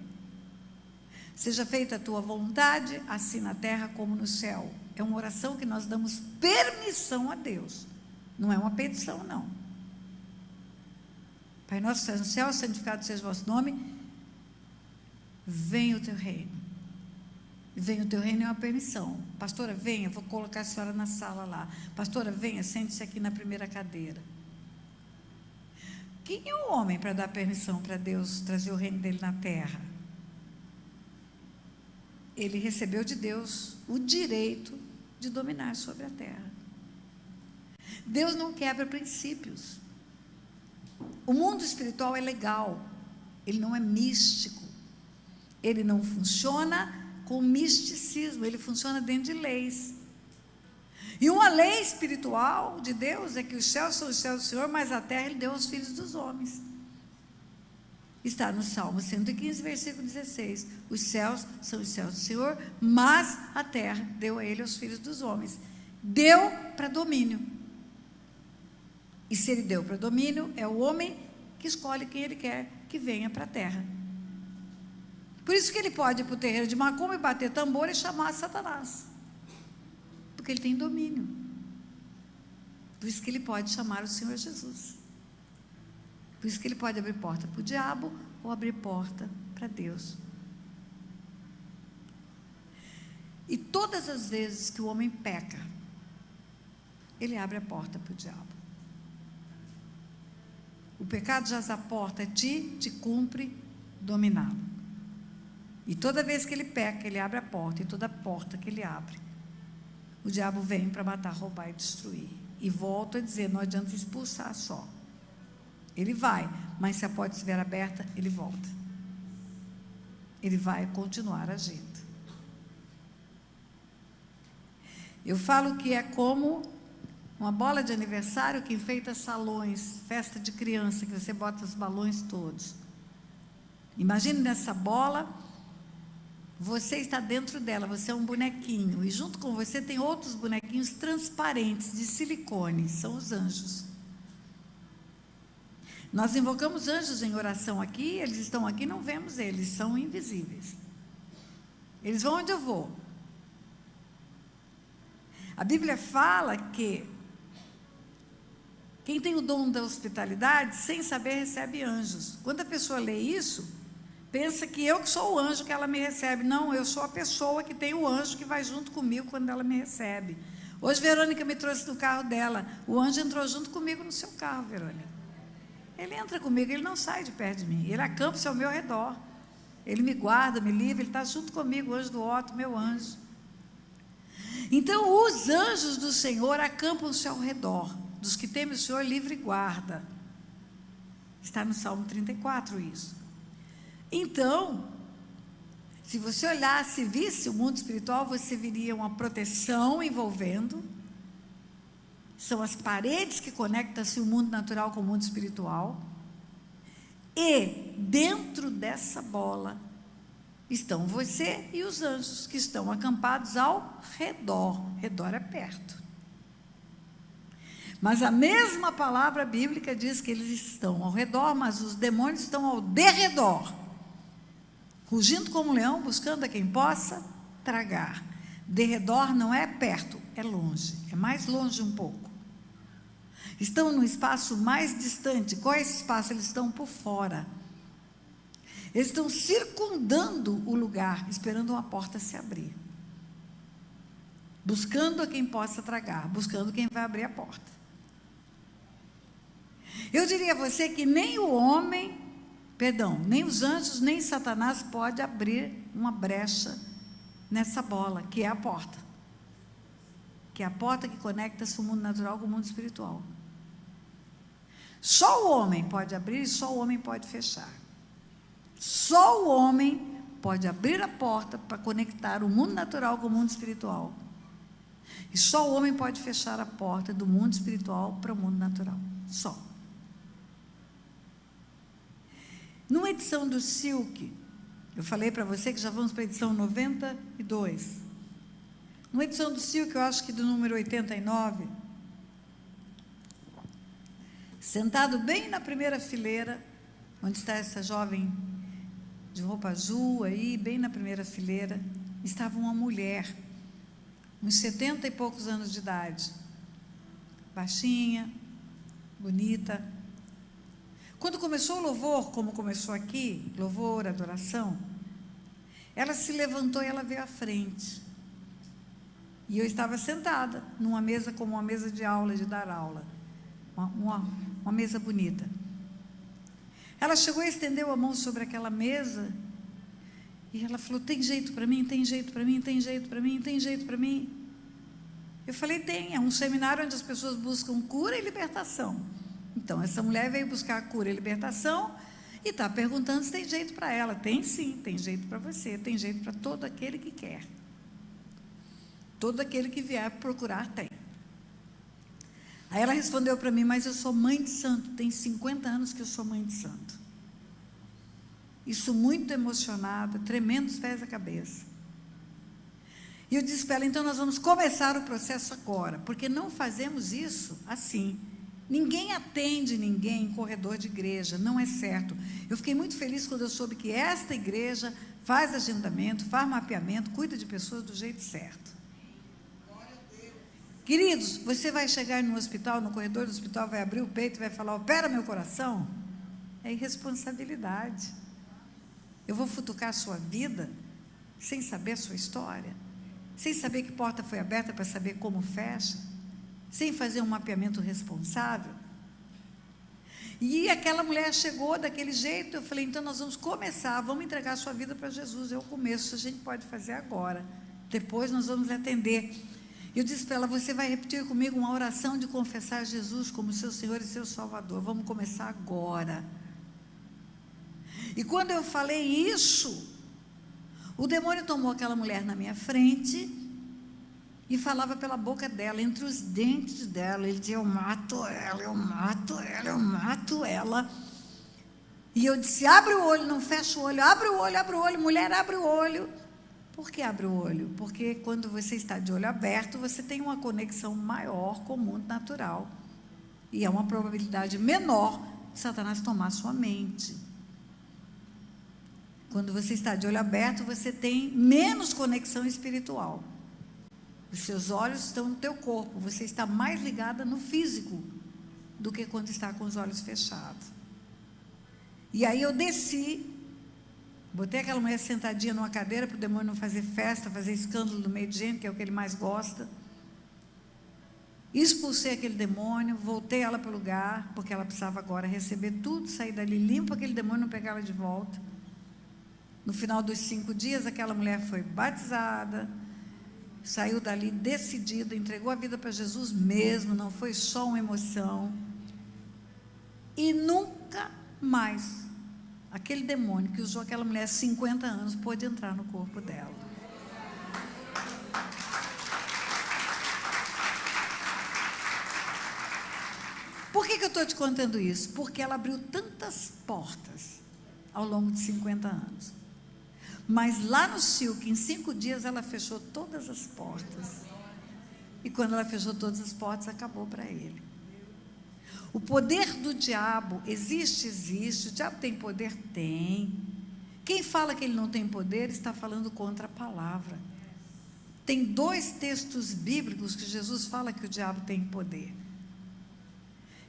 Seja feita a tua vontade, assim na terra como no céu. É uma oração que nós damos permissão a Deus. Não é uma petição, não. Pai nosso que estás no céu, santificado seja o vosso nome. Venha o teu reino. Venha o teu reino é uma permissão. Pastora, venha, vou colocar a senhora na sala lá. Pastora, venha, sente-se aqui na primeira cadeira. Quem é o homem para dar permissão para Deus trazer o reino dele na terra? Ele recebeu de Deus o direito de dominar sobre a terra. Deus não quebra princípios. O mundo espiritual é legal, ele não é místico, ele não funciona com misticismo, ele funciona dentro de leis. E uma lei espiritual de Deus é que os céus são os céus do Senhor, mas a terra Ele deu aos filhos dos homens. Está no Salmo 115, versículo 16. Os céus são os céus do Senhor, mas a terra deu a Ele aos filhos dos homens. Deu para domínio. E se Ele deu para domínio, é o homem que escolhe quem Ele quer que venha para a terra. Por isso que Ele pode ir para o terreiro de macumba e bater tambor e chamar Satanás. Porque Ele tem domínio. Por isso que Ele pode chamar o Senhor Jesus. Por isso que Ele pode abrir porta para o diabo ou abrir porta para Deus. E todas as vezes que o homem peca, ele abre a porta para o diabo. O pecado jaz à porta, te cumpre dominá-lo. E toda vez que ele peca, ele abre a porta, e toda porta que ele abre, o diabo vem para matar, roubar e destruir. E volto a dizer, não adianta expulsar só. Ele vai, mas se a porta estiver aberta, ele volta. Ele vai continuar agindo. Eu falo que é como uma bola de aniversário que enfeita salões, festa de criança, que você bota os balões todos. Imagine nessa bola, você está dentro dela, você é um bonequinho, e junto com você tem outros bonequinhos transparentes, de silicone, são os anjos. Nós invocamos anjos em oração aqui, eles estão aqui, não vemos eles, são invisíveis. Eles vão onde eu vou. A Bíblia fala que quem tem o dom da hospitalidade, sem saber, recebe anjos. Quando a pessoa lê isso, pensa que eu que sou o anjo que ela me recebe. Não, eu sou a pessoa que tem o anjo que vai junto comigo quando ela me recebe. Hoje, Verônica me trouxe no carro dela. O anjo entrou junto comigo no seu carro, Verônica. Ele entra comigo, ele não sai de perto de mim. Ele acampa-se ao meu redor. Ele me guarda, me livra, ele está junto comigo, o anjo do Otto, meu anjo. Então, os anjos do Senhor acampam-se ao redor dos que temem o Senhor, livre e guarda. Está no Salmo 34 isso. Então, se você olhasse, visse o mundo espiritual, você viria uma proteção envolvendo. São as paredes que conectam-se o mundo natural com o mundo espiritual. E dentro dessa bola estão você e os anjos que estão acampados ao redor. Redor é perto. Mas a mesma palavra bíblica diz que eles estão ao redor, mas os demônios estão ao derredor, rugindo como um leão, buscando a quem possa tragar. Derredor não é perto, é longe, é mais longe um pouco. Estão no espaço mais distante. Qual é esse espaço? Eles estão por fora. Eles estão circundando o lugar, esperando uma porta se abrir. Buscando a quem possa tragar, buscando quem vai abrir a porta. Eu diria a você que nem o homem, nem os anjos, nem Satanás pode abrir uma brecha nessa bola, que é a porta. Que é a porta que conecta-se o mundo natural com o mundo espiritual. Só o homem pode abrir e só o homem pode fechar. Só o homem pode abrir a porta para conectar o mundo natural com o mundo espiritual. E só o homem pode fechar a porta do mundo espiritual para o mundo natural. Só. Numa edição do Silk, eu falei para você que já vamos para a edição 92. Numa edição do Silk, eu acho que do número 89, sentado bem na primeira fileira, onde está essa jovem de roupa azul aí, bem na primeira fileira, estava uma mulher, uns 70 e poucos anos de idade, baixinha, bonita. Quando começou o louvor, como começou aqui, louvor, adoração, ela se levantou e ela veio à frente. E eu estava sentada numa mesa, como uma mesa de aula, de dar aula, uma mesa bonita. Ela chegou e estendeu a mão sobre aquela mesa, e ela falou: tem jeito para mim, tem jeito para mim, tem jeito para mim, tem jeito para mim. Eu falei: tem, é um seminário onde as pessoas buscam cura e libertação. Então, essa mulher veio buscar a cura e libertação e está perguntando se tem jeito para ela. Tem sim, tem jeito para você, tem jeito para todo aquele que quer. Todo aquele que vier procurar tem. Aí ela respondeu para mim: mas eu sou mãe de santo, tem 50 anos que eu sou mãe de santo. Isso muito emocionada, tremendo os pés da cabeça. E eu disse para ela: então nós vamos começar o processo agora, porque não fazemos isso assim. Ninguém atende ninguém em corredor de igreja, não é certo. Eu fiquei muito feliz quando eu soube que esta igreja faz agendamento, faz mapeamento, cuida de pessoas do jeito certo. Queridos, você vai chegar no hospital, no corredor do hospital, vai abrir o peito e vai falar: opera meu coração? É irresponsabilidade. Eu vou futucar a sua vida sem saber a sua história, sem saber que porta foi aberta para saber como fecha, sem fazer um mapeamento responsável. E aquela mulher chegou daquele jeito, eu falei, então nós vamos começar, vamos entregar a sua vida para Jesus, é o começo, a gente pode fazer agora, depois nós vamos atender. Eu disse para ela, você vai repetir comigo uma oração de confessar Jesus como seu Senhor e seu Salvador, vamos começar agora. E quando eu falei isso, o demônio tomou aquela mulher na minha frente e falava pela boca dela, entre os dentes dela, ele dizia, eu mato ela, eu mato ela, eu mato ela. E eu disse, abre o olho, não fecha o olho, abre o olho, mulher, abre o olho. Por que abre o olho? Porque quando você está de olho aberto, você tem uma conexão maior com o mundo natural. E é uma probabilidade menor de Satanás tomar sua mente. Quando você está de olho aberto, você tem menos conexão espiritual. Os seus olhos estão no teu corpo, você está mais ligada no físico do que quando está com os olhos fechados. E aí eu desci, botei aquela mulher sentadinha numa cadeira para o demônio não fazer festa, fazer escândalo no meio de gente, que é o que ele mais gosta. Expulsei aquele demônio, voltei ela para o lugar, porque ela precisava agora receber tudo, sair dali limpo, aquele demônio não pegar ela de volta. No final dos 5 dias, aquela mulher foi batizada, saiu dali decidida, entregou a vida para Jesus mesmo, não foi só uma emoção. E nunca mais aquele demônio que usou aquela mulher 50 anos pôde entrar no corpo dela. Por que eu estou te contando isso? Porque ela abriu tantas portas ao longo de 50 anos. Mas lá no Silk, em 5 dias, ela fechou todas as portas. E quando ela fechou todas as portas, acabou para ele. O poder do diabo existe. O diabo tem poder? Tem. Quem fala que ele não tem poder, está falando contra a palavra. Tem 2 textos bíblicos que Jesus fala que o diabo tem poder.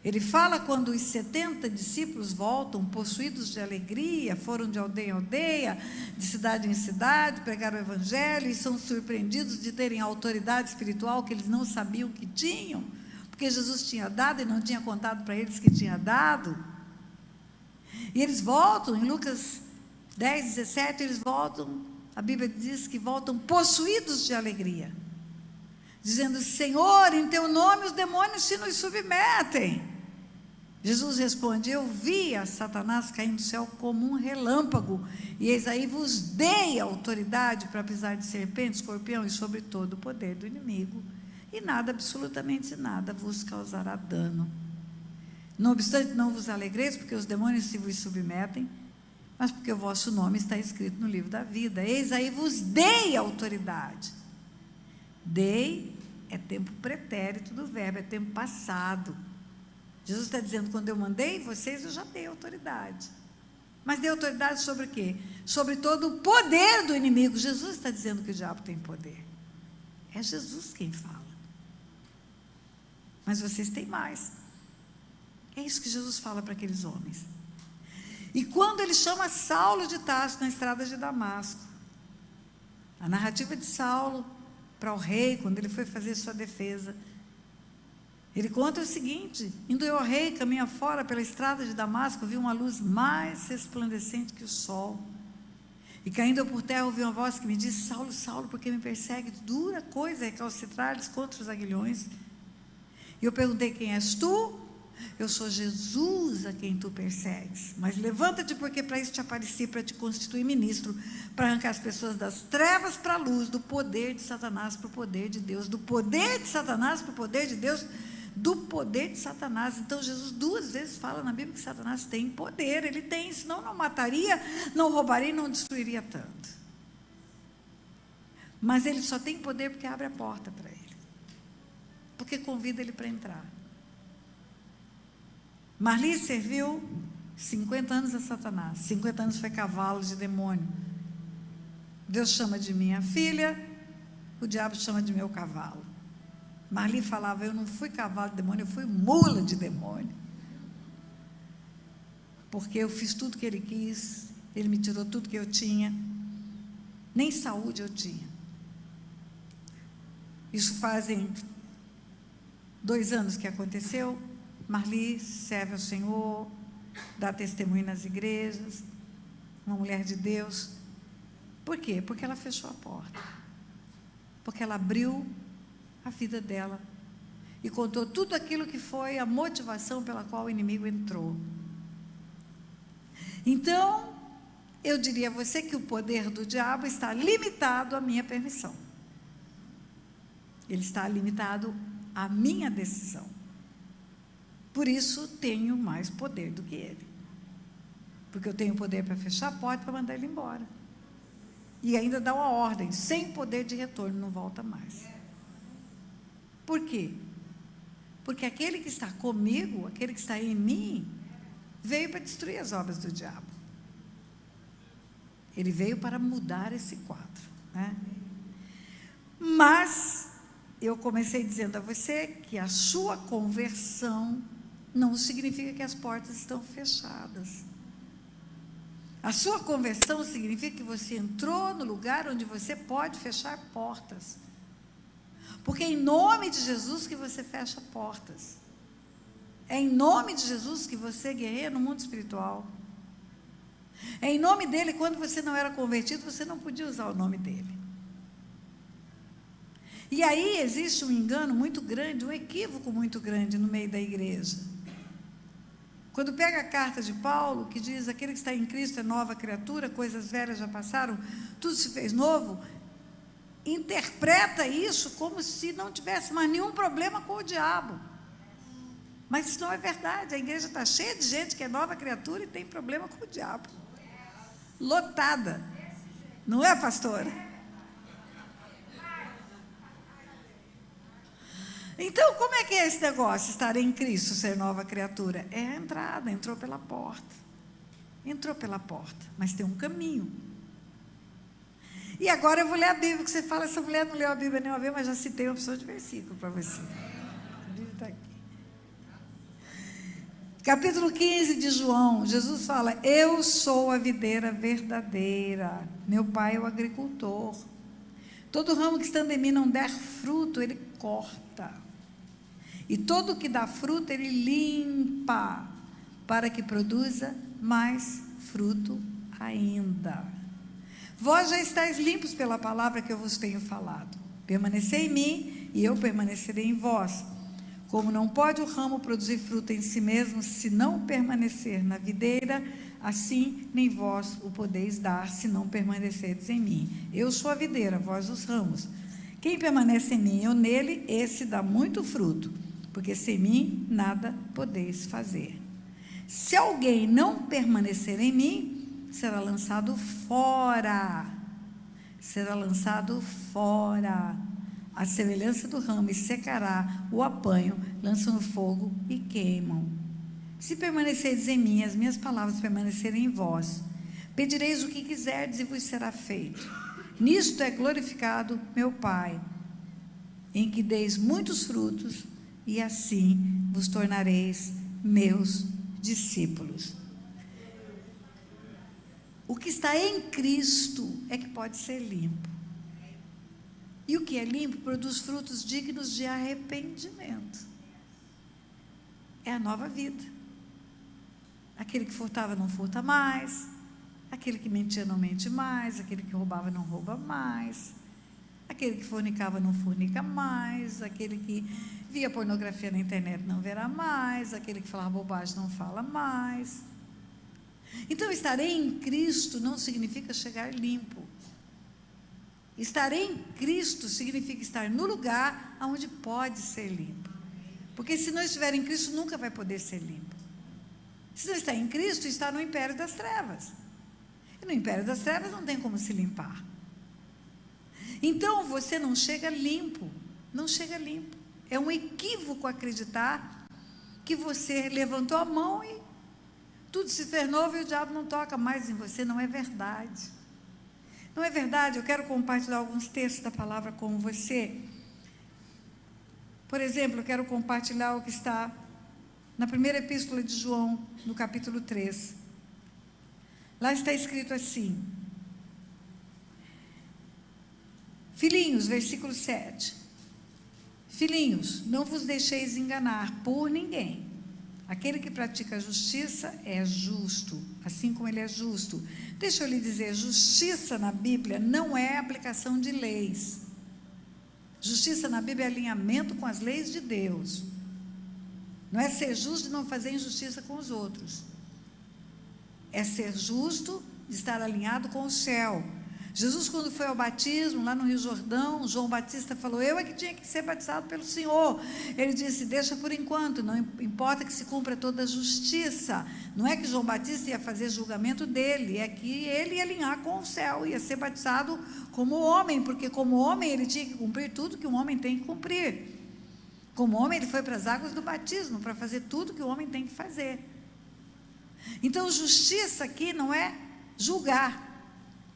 Ele fala quando os 70 discípulos voltam, possuídos de alegria, foram de aldeia em aldeia, de cidade em cidade, pregaram o evangelho e são surpreendidos de terem autoridade espiritual que eles não sabiam que tinham, porque Jesus tinha dado e não tinha contado para eles que tinha dado. E eles voltam, em Lucas 10, 17, eles voltam, a Bíblia diz que voltam possuídos de alegria, dizendo, Senhor, em teu nome os demônios se nos submetem. Jesus responde, eu vi a Satanás caindo do céu como um relâmpago, e eis aí vos dei autoridade para pisar de serpente, escorpião e sobre todo o poder do inimigo, e nada, absolutamente nada, vos causará dano. Não obstante, não vos alegreis, porque os demônios se vos submetem, mas porque o vosso nome está escrito no livro da vida. Eis aí vos dei autoridade. Dei é tempo pretérito do verbo, é tempo passado. Jesus está dizendo, quando eu mandei vocês, eu já dei autoridade. Mas dei autoridade sobre o quê? Sobre todo o poder do inimigo. Jesus está dizendo que o diabo tem poder. É Jesus quem fala. Mas vocês têm mais. É isso que Jesus fala para aqueles homens. E quando ele chama Saulo de Tarso na estrada de Damasco, a narrativa de Saulo para o rei, quando ele foi fazer sua defesa, ele conta o seguinte, indo eu ao rei, caminho fora pela estrada de Damasco, vi uma luz mais resplandecente que o sol, e caindo eu por terra, ouvi uma voz que me disse, Saulo, Saulo, por que me persegue? Dura coisa é recalcitrar-lhes contra os aguilhões. E eu perguntei, quem és tu? Eu sou Jesus a quem tu persegues, mas levanta-te, porque para isso te apareci, para te constituir ministro, para arrancar as pessoas das trevas para a luz, do poder de Satanás para o poder de Deus, do poder de Satanás para o poder de Deus, do poder de Satanás. Então Jesus 2 vezes fala na Bíblia que Satanás tem poder, ele tem, senão não mataria, não roubaria e não destruiria tanto. Mas ele só tem poder porque abre a porta para ele, porque convida ele para entrar. Marli serviu 50 anos a Satanás, 50 anos foi cavalo de demônio. Deus chama de minha filha, o diabo chama de meu cavalo. Marli falava, eu não fui cavalo de demônio, eu fui mula de demônio. Porque eu fiz tudo que ele quis, ele me tirou tudo que eu tinha, nem saúde eu tinha. Isso fazem 2 anos que aconteceu, Marli serve ao Senhor, dá testemunho nas igrejas, uma mulher de Deus. Por quê? Porque ela fechou a porta. Porque ela abriu a vida dela e contou tudo aquilo que foi a motivação pela qual o inimigo entrou. Então, eu diria a você que o poder do diabo está limitado à minha permissão. Ele está limitado à minha decisão. Por isso, tenho mais poder do que ele. Porque eu tenho poder para fechar a porta e para mandar ele embora. E ainda dá uma ordem, sem poder de retorno, não volta mais. Por quê? Porque aquele que está comigo, aquele que está em mim, veio para destruir as obras do diabo. Ele veio para mudar esse quadro, né? Mas eu comecei dizendo a você que a sua conversão não significa que as portas estão fechadas. A sua conversão significa que você entrou no lugar onde você pode fechar portas. Porque é em nome de Jesus que você fecha portas. É em nome de Jesus que você guerreia no mundo espiritual. É em nome dele, quando você não era convertido, você não podia usar o nome dele. E aí existe um engano muito grande, um equívoco muito grande no meio da igreja. Quando pega a carta de Paulo, que diz, aquele que está em Cristo é nova criatura, coisas velhas já passaram, tudo se fez novo, interpreta isso como se não tivesse mais nenhum problema com o diabo. Mas isso não é verdade. A igreja está cheia de gente que é nova criatura e tem problema com o diabo. Lotada. Não é, pastora? Então, como é que é esse negócio, estar em Cristo, ser nova criatura? É a entrada, entrou pela porta. Entrou pela porta, mas tem um caminho. E agora eu vou ler a Bíblia, porque você fala, essa mulher não leu a Bíblia nenhuma vez, mas já citei uma opção de versículo para você. A Bíblia está aqui. Capítulo 15 de João, Jesus fala, eu sou a videira verdadeira, meu pai é o agricultor. Todo ramo que estando em mim não der fruto, ele corta. E todo que dá fruto, ele limpa, para que produza mais fruto ainda. Vós já estáis limpos pela palavra que eu vos tenho falado. Permanecei em mim, e eu permanecerei em vós. Como não pode o ramo produzir fruto em si mesmo, se não permanecer na videira, assim nem vós o podeis dar, se não permanecerdes em mim. Eu sou a videira, vós os ramos. Quem permanece em mim e eu nele, esse dá muito fruto, porque sem mim nada podeis fazer. Se alguém não permanecer em mim, será lançado fora. Será lançado fora. A semelhança do ramo, e secará, o apanham, lançam no fogo e queimam. Se permanecerdes em mim, as minhas palavras permanecerem em vós, pedireis o que quiserdes e vos será feito. Nisto é glorificado meu Pai, em que deis muitos frutos, e assim vos tornareis meus discípulos. O que está em Cristo é que pode ser limpo. E o que é limpo produz frutos dignos de arrependimento. É a nova vida. Aquele que furtava não furta mais, aquele que mentia não mente mais, aquele que roubava não rouba mais, aquele que fornicava não fornica mais, aquele que via pornografia na internet não verá mais, aquele que falava bobagem não fala mais. Então, estar em Cristo não significa chegar limpo. Estar em Cristo significa estar no lugar onde pode ser limpo. Porque se não estiver em Cristo, nunca vai poder ser limpo. Se não está em Cristo, está no império das trevas. E no império das trevas não tem como se limpar. Então, você não chega limpo. Não chega limpo. É um equívoco acreditar que você levantou a mão e tudo se fez novo e o diabo não toca mais em você. Não é verdade. Não é verdade? Eu quero compartilhar alguns textos da palavra com você. Por exemplo, eu quero compartilhar o que está na primeira epístola de João, no capítulo 3. Lá está escrito assim: Filhinhos, versículo 7. Filhinhos, não vos deixeis enganar por ninguém. Aquele que pratica a justiça é justo, assim como ele é justo. Deixa eu lhe dizer, justiça na Bíblia não é aplicação de leis. Justiça na Bíblia é alinhamento com as leis de Deus. Não é ser justo e não fazer injustiça com os outros. É ser justo de estar alinhado com o céu. Jesus, quando foi ao batismo, lá no Rio Jordão, João Batista falou, eu é que tinha que ser batizado pelo Senhor. Ele disse, deixa por enquanto, não importa que se cumpra toda a justiça. Não é que João Batista ia fazer julgamento dele, é que ele ia alinhar com o céu, ia ser batizado como homem, porque como homem ele tinha que cumprir tudo que um homem tem que cumprir. Como homem ele foi para as águas do batismo, para fazer tudo que o homem tem que fazer. Então, justiça aqui não é julgar,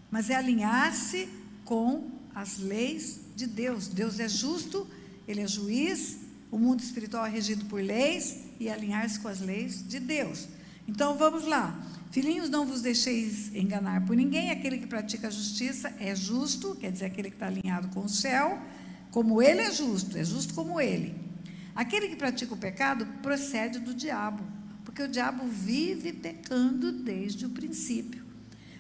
mas é alinhar-se com as leis de Deus. Deus é justo, ele é juiz, o mundo espiritual é regido por leis, e alinhar-se com as leis de Deus. Então vamos lá, filhinhos, não vos deixeis enganar por ninguém, aquele que pratica a justiça é justo, quer dizer, aquele que está alinhado com o céu, como ele é justo como ele. Aquele que pratica o pecado procede do diabo, porque o diabo vive pecando desde o princípio.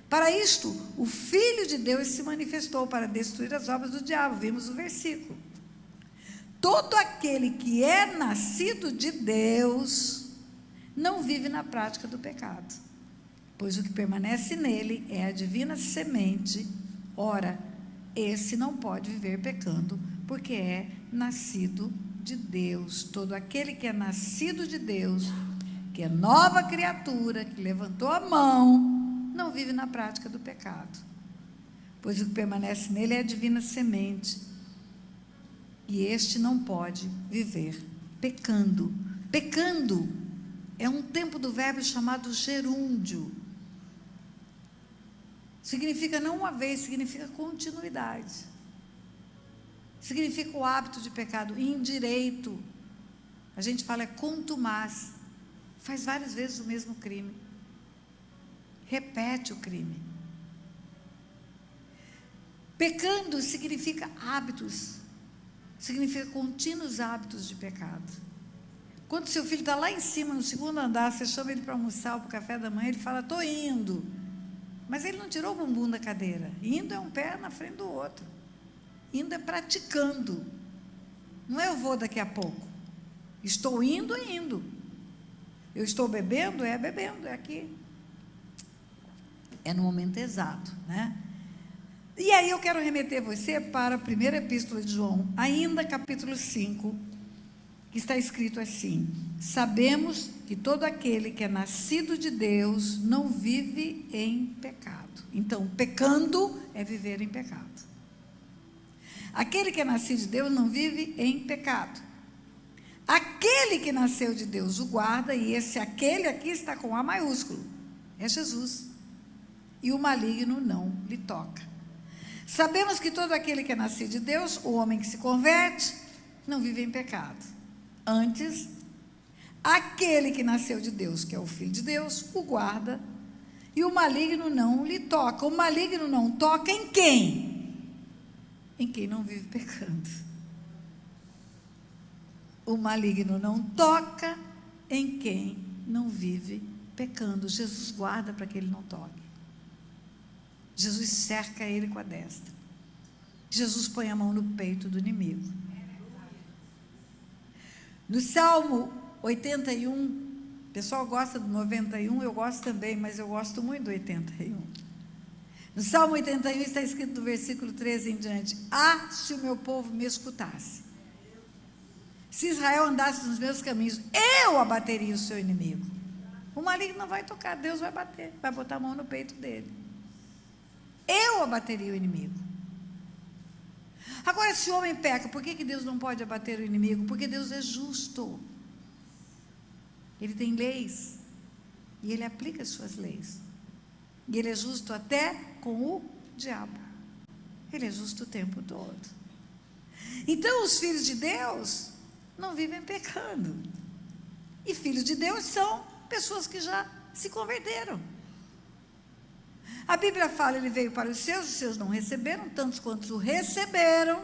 Para isto, o Filho de Deus se manifestou para destruir as obras do diabo. Vimos o versículo. Todo aquele que é nascido de Deus não vive na prática do pecado, pois o que permanece nele é a divina semente. Ora, esse não pode viver pecando, porque é nascido de Deus. Todo aquele que é nascido de Deus, que é nova criatura, que levantou a mão, não vive na prática do pecado, pois o que permanece nele é a divina semente, e este não pode viver pecando. Pecando é um tempo do verbo chamado gerúndio. Significa não uma vez, significa continuidade. Significa o hábito de pecado, indireito. A gente fala é contumaz, faz várias vezes o mesmo crime. Repete o crime. Pecando significa hábitos, significa contínuos hábitos de pecado. Quando seu filho está lá em cima, no segundo andar, você chama ele para almoçar ou para o café da manhã, ele fala, estou indo. Mas ele não tirou o bumbum da cadeira. Indo é um pé na frente do outro. Indo é praticando. Não é eu vou daqui a pouco. Estou indo, é indo. Eu estou bebendo, é aqui. É no momento exato, né? E aí eu quero remeter você para a primeira epístola de João, ainda capítulo 5, que está escrito assim: sabemos que todo aquele que é nascido de Deus não vive em pecado. Então, pecando é viver em pecado. Aquele que é nascido de Deus não vive em pecado. Aquele que nasceu de Deus o guarda, e esse aquele aqui está com A maiúsculo, é Jesus. E o maligno não lhe toca. Sabemos que todo aquele que é nascido de Deus, o homem que se converte, não vive em pecado. Antes, aquele que nasceu de Deus, que é o Filho de Deus, o guarda, e o maligno não lhe toca. O maligno não toca em quem? Em quem não vive pecando. O maligno não toca em quem não vive pecando. Jesus guarda para que ele não toque. Jesus cerca ele com a destra. Jesus põe a mão no peito do inimigo. No Salmo 81, o pessoal gosta do 91, eu gosto também, mas eu gosto muito do 81. No Salmo 81 está escrito do versículo 13 em diante: ah, se o meu povo me escutasse, se Israel andasse nos meus caminhos, eu abateria o seu inimigo. O maligno não vai tocar, Deus vai bater, vai botar a mão no peito dele. Eu abateria o inimigo. Agora, se o homem peca, por que Deus não pode abater o inimigo? Porque Deus é justo. Ele tem leis. E ele aplica as suas leis. E ele é justo até com o diabo. Ele é justo o tempo todo. Então, os filhos de Deus não vivem pecando. E filhos de Deus são pessoas que já se converteram. A Bíblia fala, ele veio para os seus não receberam, tantos quantos o receberam,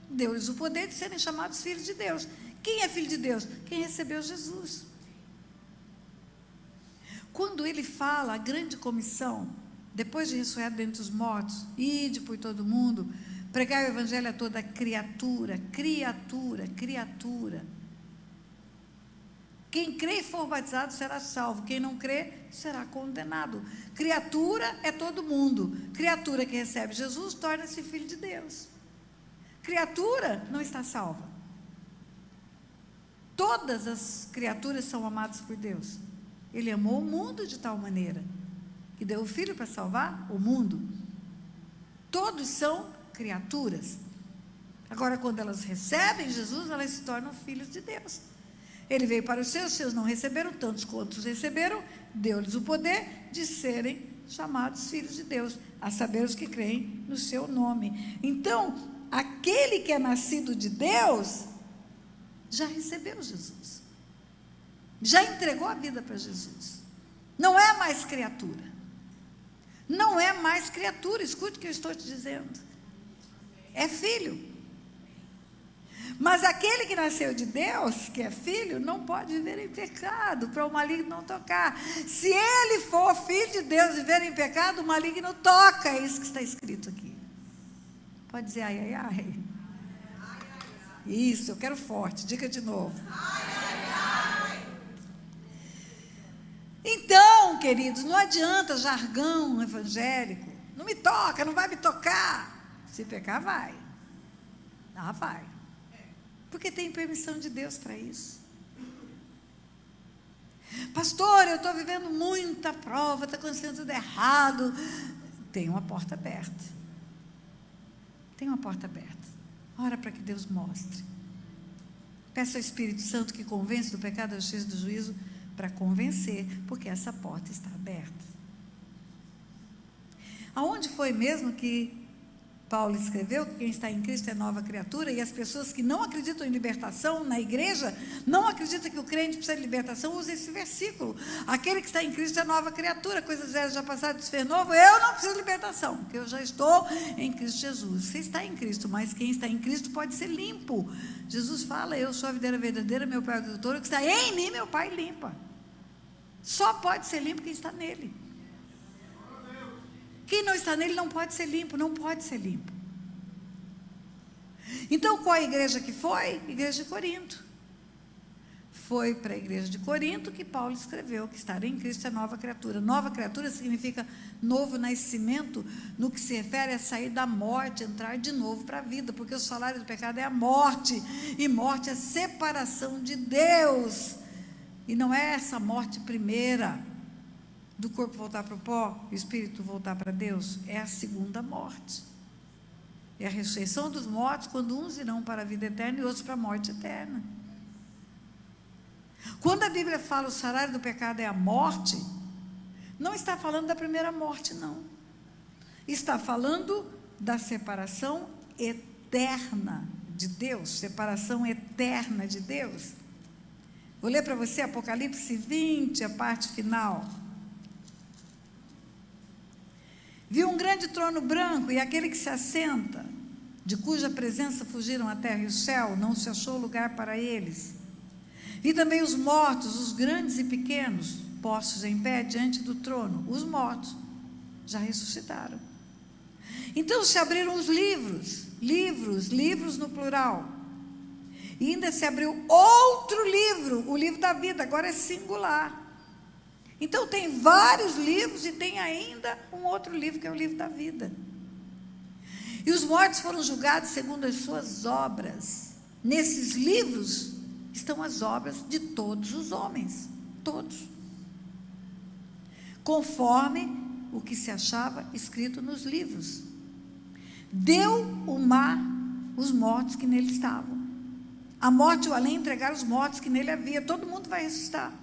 deu-lhes o poder de serem chamados filhos de Deus. Quem é filho de Deus? Quem recebeu Jesus. Quando ele fala a grande comissão, depois de ressuscitar dentre os mortos, ide por todo mundo, pregar o evangelho a toda criatura, criatura, criatura. Quem crê e for batizado será salvo, quem não crê será condenado. Criatura é todo mundo. Criatura que recebe Jesus torna-se filho de Deus. Criatura não está salva. Todas as criaturas são amadas por Deus. Ele amou o mundo de tal maneira que deu o Filho para salvar o mundo. Todos são criaturas. Agora, quando elas recebem Jesus, elas se tornam filhos de Deus. Ele veio para os seus não receberam, tantos quantos receberam, deu-lhes o poder de serem chamados filhos de Deus, a saber os que creem no seu nome. Então, aquele que é nascido de Deus, já recebeu Jesus. Já entregou a vida para Jesus. Não é mais criatura. Não é mais criatura, escute o que eu estou te dizendo. É filho. Mas aquele que nasceu de Deus, que é filho, não pode viver em pecado, para o maligno não tocar. Se ele for filho de Deus e viver em pecado, o maligno toca. É isso que está escrito aqui. Pode dizer ai, ai, ai. Isso, eu quero forte, diga de novo. Então, queridos, não adianta jargão evangélico. Não me toca, não vai me tocar. Se pecar, vai. Ah, vai. Porque tem permissão de Deus para isso. Pastor, eu estou vivendo muita prova, está acontecendo tudo errado. Tem uma porta aberta. Tem uma porta aberta. Ora para que Deus mostre. Peça ao Espírito Santo que convence do pecado, da justiça e do juízo, para convencer, porque essa porta está aberta. Aonde foi mesmo que Paulo escreveu que quem está em Cristo é nova criatura, e as pessoas que não acreditam em libertação na igreja, não acreditam que o crente precisa de libertação, usa esse versículo. Aquele que está em Cristo é nova criatura, coisas velhas já passaram, se fez novo, eu não preciso de libertação, porque eu já estou em Cristo Jesus. Você está em Cristo, mas quem está em Cristo pode ser limpo. Jesus fala, eu sou a videira verdadeira, meu Pai é o agricultor, o que está em mim, meu Pai limpa. Só pode ser limpo quem está nele. Quem não está nele não pode ser limpo, não pode ser limpo. Então, qual a igreja que foi? Igreja de Corinto. Foi para a igreja de Corinto que Paulo escreveu que estar em Cristo é nova criatura. Nova criatura significa novo nascimento, no que se refere a sair da morte, entrar de novo para a vida, porque o salário do pecado é a morte, e morte é separação de Deus. E não é essa morte primeira, do corpo voltar para o pó, o espírito voltar para Deus, é a segunda morte. É a ressurreição dos mortos, quando uns irão para a vida eterna e outros para a morte eterna. Quando a Bíblia fala o salário do pecado é a morte, não está falando da primeira morte, não. Está falando da separação eterna de Deus, separação eterna de Deus. Vou ler para você Apocalipse 20, a parte final. Viu um grande trono branco e aquele que se assenta, de cuja presença fugiram a terra e o céu, não se achou lugar para eles. Vi também os mortos, os grandes e pequenos, postos em pé diante do trono. Os mortos já ressuscitaram. Então se abriram os livros no plural. E ainda se abriu outro livro, o livro da vida, agora é singular. Então tem vários livros e tem ainda um outro livro que é o livro da vida. E os mortos foram julgados segundo as suas obras. Nesses livros estão as obras de todos os homens, todos, conforme o que se achava escrito nos livros. Deu o mar os mortos que nele estavam. A morte e o além entregaram os mortos que nele havia. Todo mundo vai ressuscitar.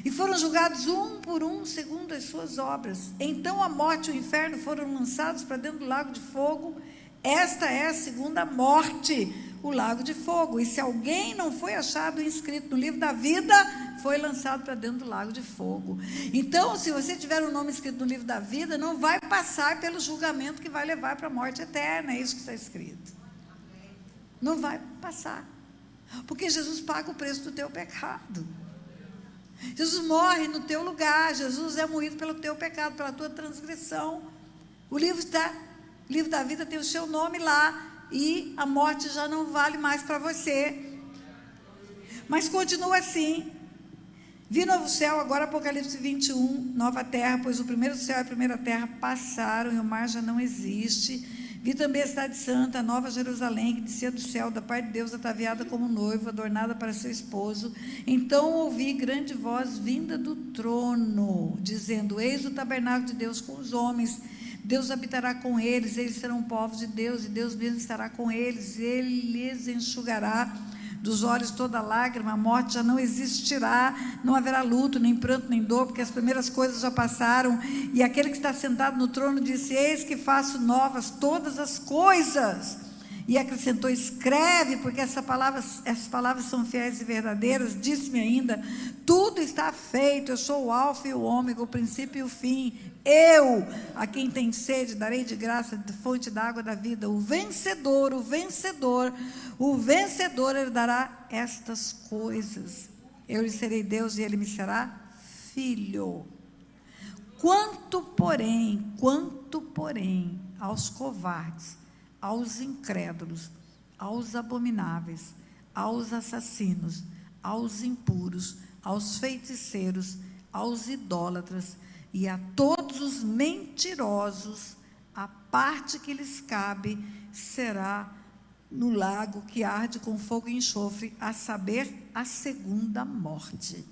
E foram julgados um por um, segundo as suas obras. Então a morte e o inferno foram lançados para dentro do lago de fogo. Esta é a segunda morte, o lago de fogo. E se alguém não foi achado inscrito no livro da vida, foi lançado para dentro do lago de fogo. Então, se você tiver um nome escrito no livro da vida, não vai passar pelo julgamento que vai levar para a morte eterna. É isso que está escrito. Não vai passar. Porque Jesus paga o preço do teu pecado. Jesus morre no teu lugar. Jesus é moído pelo teu pecado, pela tua transgressão. O livro da vida tem o seu nome lá. E a morte já não vale mais para você. Mas continua assim. Vi novo céu, agora Apocalipse 21, nova terra, pois o primeiro céu e a primeira terra passaram e o mar já não existe. Vi também a cidade santa, a nova Jerusalém, que descia do céu, da parte de Deus, ataviada como noiva, adornada para seu esposo. Então ouvi grande voz vinda do trono, dizendo: eis o tabernáculo de Deus com os homens. Deus habitará com eles, eles serão povos de Deus, e Deus mesmo estará com eles. Ele lhes enxugará dos olhos toda lágrima, a morte já não existirá, não haverá luto, nem pranto, nem dor, porque as primeiras coisas já passaram. E aquele que está sentado no trono disse: eis que faço novas todas as coisas. E acrescentou: escreve, porque essas palavras são fiéis e verdadeiras. Disse-me ainda: tudo está feito, eu sou o alfa e o ômega, o princípio e o fim. Eu, a quem tem sede, darei de graça de fonte da água da vida. O vencedor herdará estas coisas. Eu lhe serei Deus e ele me será filho. Quanto, porém, aos covardes, aos incrédulos, aos abomináveis, aos assassinos, aos impuros, aos feiticeiros, aos idólatras e a todos os mentirosos, a parte que lhes cabe será no lago que arde com fogo e enxofre, a saber, a segunda morte.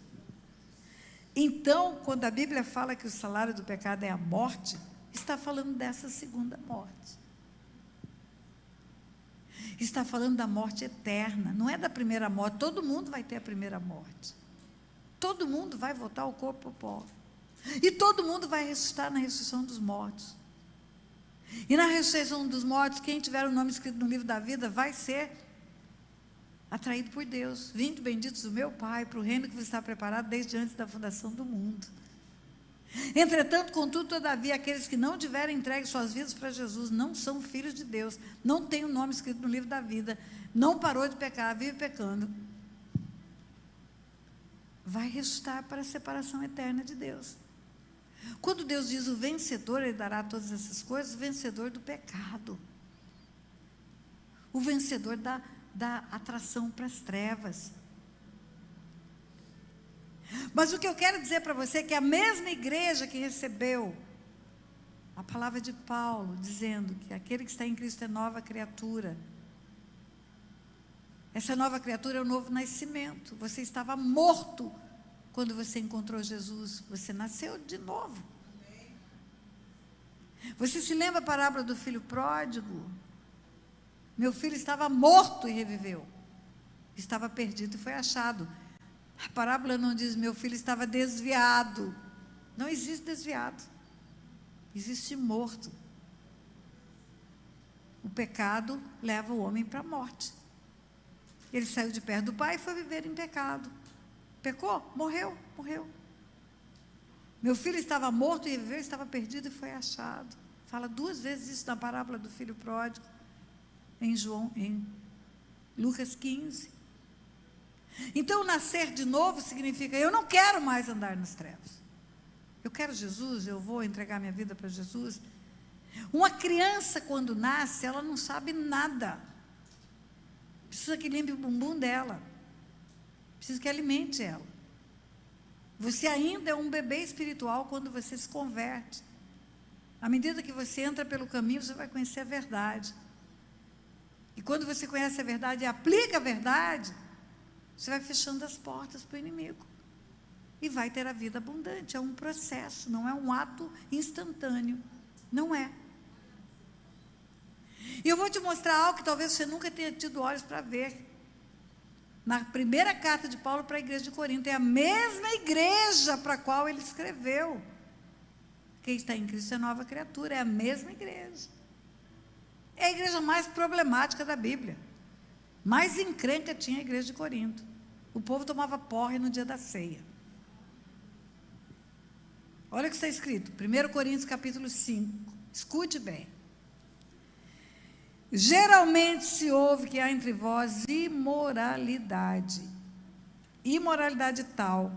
Então, quando a Bíblia fala que o salário do pecado é a morte, está falando dessa segunda morte. Está falando da morte eterna, não é da primeira morte. Todo mundo vai ter a primeira morte. Todo mundo vai voltar ao corpo ao pó. E todo mundo vai ressuscitar na ressurreição dos mortos. E na ressurreição dos mortos, quem tiver o nome escrito no livro da vida vai ser atraído por Deus. Vinde benditos do meu Pai, para o reino que vos está preparado desde antes da fundação do mundo. Entretanto, contudo, todavia, aqueles que não tiverem entregue suas vidas para Jesus não são filhos de Deus, não tem o nome escrito no livro da vida, não parou de pecar, vive pecando, vai ressuscitar para a separação eterna de Deus. Quando Deus diz o vencedor, ele dará todas essas coisas, o vencedor do pecado, o vencedor da atração para as trevas. Mas o que eu quero dizer para você é que a mesma igreja que recebeu a palavra de Paulo, dizendo que aquele que está em Cristo é nova criatura, essa nova criatura é o novo nascimento. Você estava morto quando você encontrou Jesus, você nasceu de novo. Você se lembra a parábola do filho pródigo? Meu filho estava morto e reviveu, estava perdido e foi achado. A parábola não diz: meu filho estava desviado. Não existe desviado, existe morto. O pecado leva o homem para a morte. Ele saiu de perto do pai e foi viver em pecado. Pecou? Morreu. Meu filho estava morto e reviveu, estava perdido e foi achado. Fala 2 vezes isso na parábola do filho pródigo, em Lucas 15. Então, nascer de novo significa: eu não quero mais andar nas trevas. Eu quero Jesus, eu vou entregar minha vida para Jesus. Uma criança, quando nasce, ela não sabe nada. Precisa que limpe o bumbum dela. Precisa que alimente ela. Você ainda é um bebê espiritual quando você se converte. À medida que você entra pelo caminho, você vai conhecer a verdade. E quando você conhece a verdade e aplica a verdade, você vai fechando as portas para o inimigo. E vai ter a vida abundante. É um processo, não é um ato instantâneo. Não é. E eu vou te mostrar algo que talvez você nunca tenha tido olhos para ver. Na primeira carta de Paulo para a igreja de Corinto, é a mesma igreja para a qual ele escreveu. Quem está em Cristo é nova criatura, é a mesma igreja. É a igreja mais problemática da Bíblia. Mais encrenca tinha a igreja de Corinto. O povo tomava porre no dia da ceia. Olha o que está escrito, 1 Coríntios capítulo 5. Escute bem. Geralmente se ouve que há entre vós imoralidade. Imoralidade tal,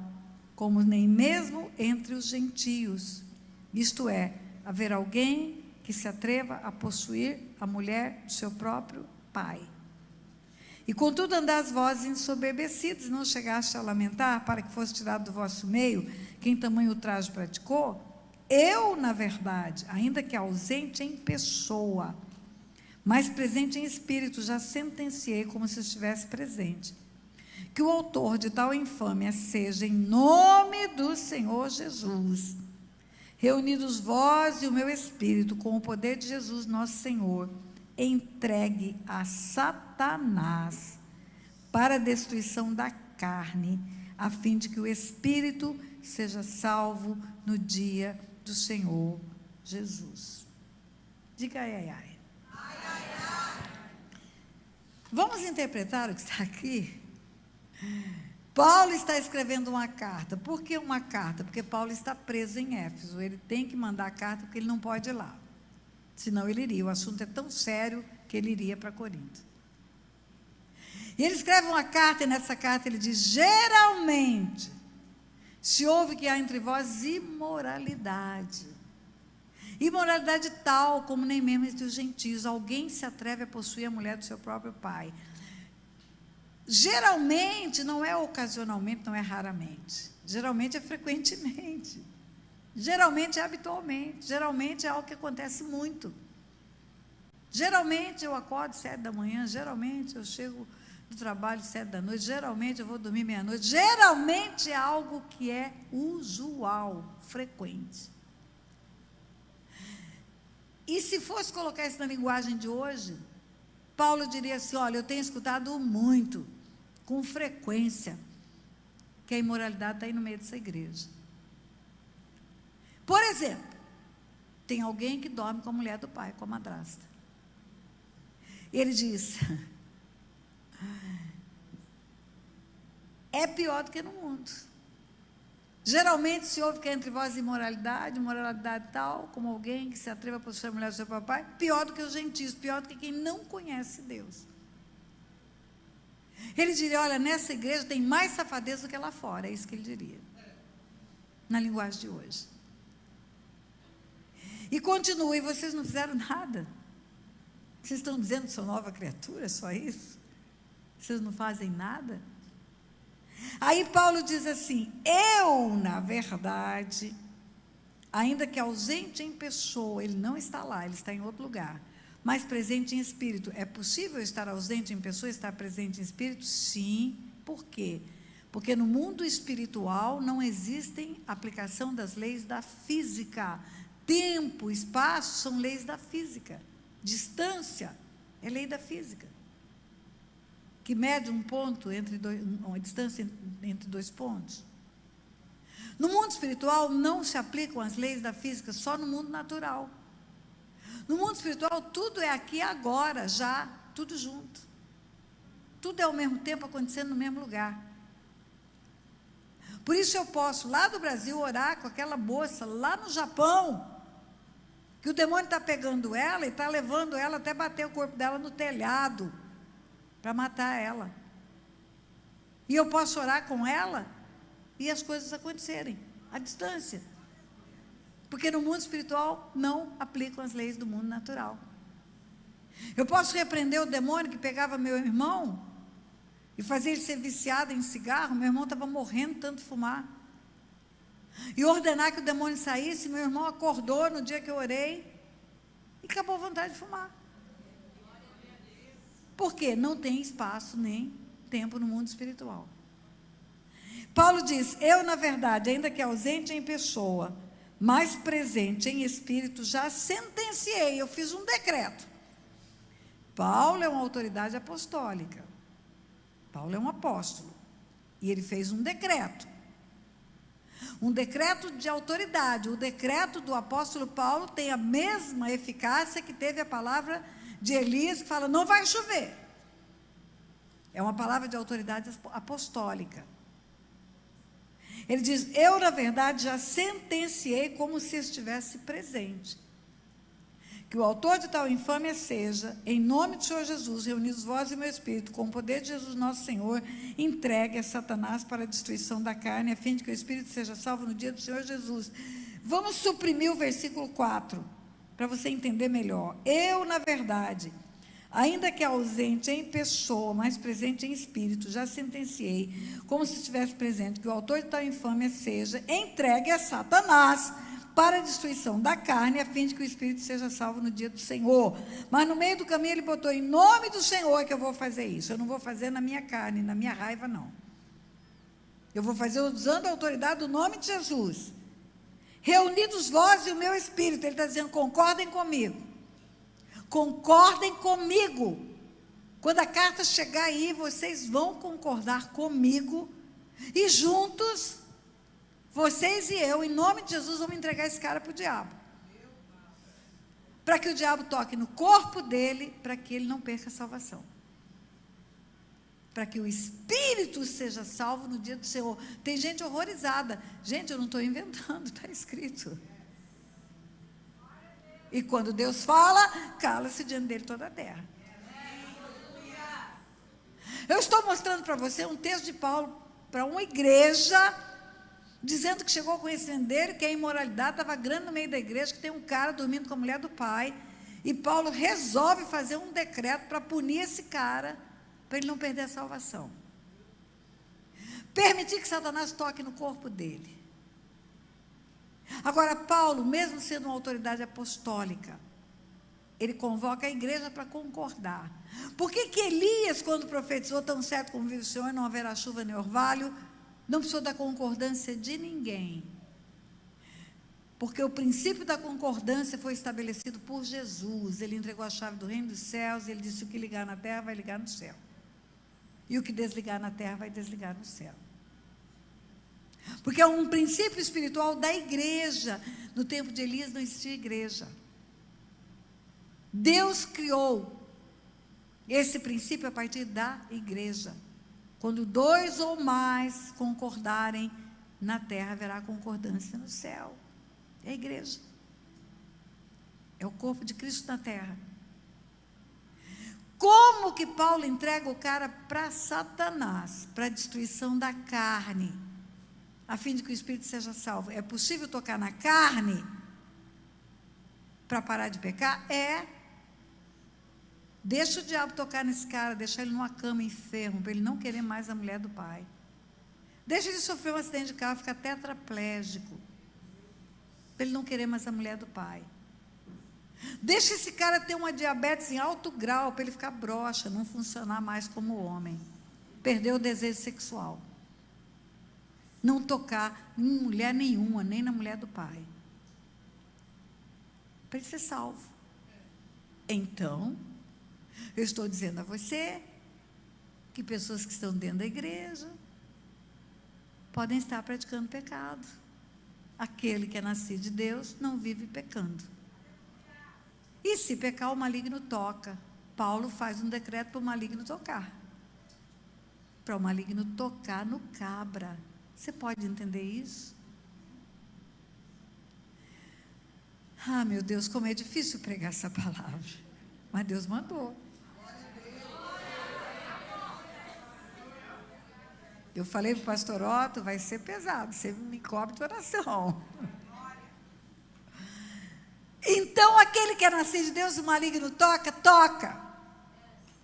como nem mesmo entre os gentios. Isto é, haver alguém que se atreva a possuir a mulher do seu próprio pai. E contudo andais vós ensoberbecidos, não chegaste a lamentar para que fosse tirado do vosso meio quem tamanho ultraje praticou? Eu, na verdade, ainda que ausente em pessoa, mas presente em espírito, já sentenciei como se estivesse presente, que o autor de tal infâmia seja, em nome do Senhor Jesus, reunidos vós e o meu espírito, com o poder de Jesus nosso Senhor, entregue a Satanás para a destruição da carne, a fim de que o espírito seja salvo no dia do Senhor Jesus. Diga ai, ai, ai. Ai, ai, ai. Vamos interpretar o que está aqui? Paulo está escrevendo uma carta. Por que uma carta? Porque Paulo está preso em Éfeso. Ele tem que mandar a carta porque ele não pode ir lá. Senão ele iria. O assunto é tão sério que ele iria para Corinto. E ele escreve uma carta, e nessa carta ele diz: geralmente se ouve que há entre vós imoralidade. Imoralidade tal como nem mesmo entre os gentios. Alguém se atreve a possuir a mulher do seu próprio pai. Geralmente, não é ocasionalmente, não é raramente. Geralmente é frequentemente. Geralmente é habitualmente. Geralmente é algo que acontece muito. Geralmente eu acordo 7 da manhã, geralmente eu chego do trabalho 7 da noite, geralmente eu vou dormir meia-noite. Geralmente é algo que é usual, frequente. E se fosse colocar isso na linguagem de hoje, Paulo diria assim: olha, eu tenho escutado muito, com frequência, que a imoralidade está aí no meio dessa igreja. Por exemplo, tem alguém que dorme com a mulher do pai, com a madrasta. Ele diz: é pior do que no mundo. Geralmente se ouve que é entre vós imoralidade tal, como alguém que se atreva a possuir a mulher do seu papai, pior do que os gentios, pior do que quem não conhece Deus. Ele diria: olha, nessa igreja tem mais safadeza do que lá fora, é isso que ele diria, na linguagem de hoje. E continua: e vocês não fizeram nada? Vocês estão dizendo que são nova criatura, só isso? Vocês não fazem nada? Aí Paulo diz assim: eu, na verdade, ainda que ausente em pessoa, ele não está lá, ele está em outro lugar, mas presente em espírito. É possível estar ausente em pessoa e estar presente em espírito? Sim. Por quê? Porque no mundo espiritual não existem aplicação das leis da física. Tempo, espaço são leis da física. Distância é lei da física, que mede um ponto uma distância entre dois pontos. No mundo espiritual não se aplicam as leis da física, só no mundo natural. No mundo espiritual tudo é aqui agora, já, tudo junto. Tudo é ao mesmo tempo acontecendo no mesmo lugar. Por isso eu posso, lá do Brasil, orar com aquela moça lá no Japão, que o demônio está pegando ela e está levando ela até bater o corpo dela no telhado, para matar ela. E eu posso orar com ela e as coisas acontecerem à distância. Porque no mundo espiritual não aplicam as leis do mundo natural. Eu posso repreender o demônio que pegava meu irmão e fazer ele ser viciado em cigarro. Meu irmão estava morrendo de tanto fumar. E ordenar que o demônio saísse. Meu irmão acordou no dia que eu orei e acabou a vontade de fumar. Por quê? Não tem espaço nem tempo no mundo espiritual. Paulo diz: eu, na verdade, ainda que ausente em pessoa, mas presente em espírito, já sentenciei, eu fiz um decreto. Paulo é uma autoridade apostólica. Paulo é um apóstolo. E ele fez um decreto. Um decreto de autoridade. O decreto do apóstolo Paulo tem a mesma eficácia que teve a palavra de Elias, que fala: não vai chover. É uma palavra de autoridade apostólica. Ele diz: eu, na verdade, já sentenciei como se estivesse presente, que o autor de tal infâmia seja, em nome do Senhor Jesus, reunidos vós e meu Espírito, com o poder de Jesus nosso Senhor, entregue a Satanás para a destruição da carne, a fim de que o Espírito seja salvo no dia do Senhor Jesus. Vamos suprimir o versículo 4, para você entender melhor. Eu, na verdade, ainda que ausente em pessoa, mas presente em espírito, já sentenciei, como se estivesse presente, que o autor de tal infâmia seja entregue a Satanás para a destruição da carne, a fim de que o espírito seja salvo no dia do Senhor. Mas no meio do caminho ele botou, em nome do Senhor que eu vou fazer isso. Eu não vou fazer na minha carne, na minha raiva, não. Eu vou fazer usando a autoridade do nome de Jesus. Reunidos vós e o meu espírito. Ele está dizendo, concordem comigo. Concordem comigo. Quando a carta chegar aí, vocês vão concordar comigo. E juntos, vocês e eu, em nome de Jesus, vamos entregar esse cara para o diabo. Para que o diabo toque no corpo dele, para que ele não perca a salvação. Para que o espírito seja salvo no dia do Senhor. Tem gente horrorizada. Gente, eu não estou inventando, está escrito. E quando Deus fala, cala-se diante dele toda a terra. Eu estou mostrando para você um texto de Paulo para uma igreja, dizendo que chegou ao conhecimento dele, que a imoralidade estava grande no meio da igreja, que tem um cara dormindo com a mulher do pai, e Paulo resolve fazer um decreto para punir esse cara, para ele não perder a salvação. Permitir que Satanás toque no corpo dele. Agora, Paulo, mesmo sendo uma autoridade apostólica, ele convoca a igreja para concordar. Por que Elias, quando profetizou, tão certo como vive o Senhor, não haverá chuva nem orvalho, não precisou da concordância de ninguém? Porque o princípio da concordância foi estabelecido por Jesus. Ele entregou a chave do reino dos céus, e ele disse, o que ligar na terra vai ligar no céu. E o que desligar na terra vai desligar no céu. Porque é um princípio espiritual da igreja. No tempo de Elias não existia igreja. Deus criou esse princípio a partir da igreja. Quando 2 ou mais concordarem na terra, haverá concordância no céu. É a igreja. É o corpo de Cristo na terra. Como que Paulo entrega o cara para Satanás, para a destruição da carne, a fim de que o espírito seja salvo? É possível tocar na carne para parar de pecar? É. Deixa o diabo tocar nesse cara, deixa ele numa cama enfermo, para ele não querer mais a mulher do pai. Deixa ele sofrer um acidente de carro, ficar tetraplégico, para ele não querer mais a mulher do pai. Deixa esse cara ter uma diabetes em alto grau, para ele ficar broxa, não funcionar mais como homem, perder o desejo sexual, não tocar em mulher nenhuma, nem na mulher do pai, para ele ser salvo. Então, eu estou dizendo a você que pessoas que estão dentro da igreja podem estar praticando pecado. Aquele que é nascido de Deus não vive pecando. E se pecar, o maligno toca. Paulo faz um decreto para o maligno tocar. Para o maligno tocar no cabra. Você pode entender isso? Ah, meu Deus, como é difícil pregar essa palavra. Mas Deus mandou. Eu falei para o pastor Otto, vai ser pesado, você me cobre de oração. Então, aquele que é nascido de Deus, o maligno toca, toca.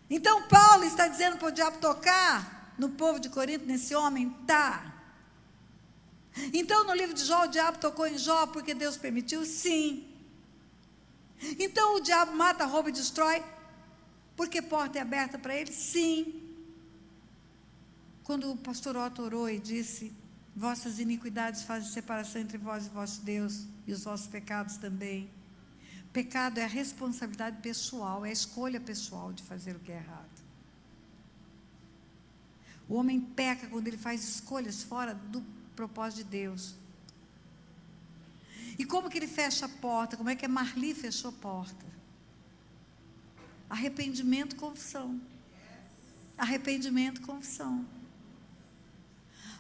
Então, Paulo está dizendo para o diabo tocar no povo de Corinto, nesse homem? Tá. Então, no livro de Jó, o diabo tocou em Jó porque Deus permitiu? Sim. Então, o diabo mata, rouba e destrói porque a porta é aberta para ele? Sim. Quando o pastor Otto orou e disse, vossas iniquidades fazem separação entre vós e vosso Deus, e os vossos pecados também. Pecado é a responsabilidade pessoal, é a escolha pessoal de fazer o que é errado. O homem peca quando ele faz escolhas fora do propósito de Deus. E como que ele fecha a porta? Como é que a Marli fechou a porta? Arrependimento, confissão. Arrependimento, confissão.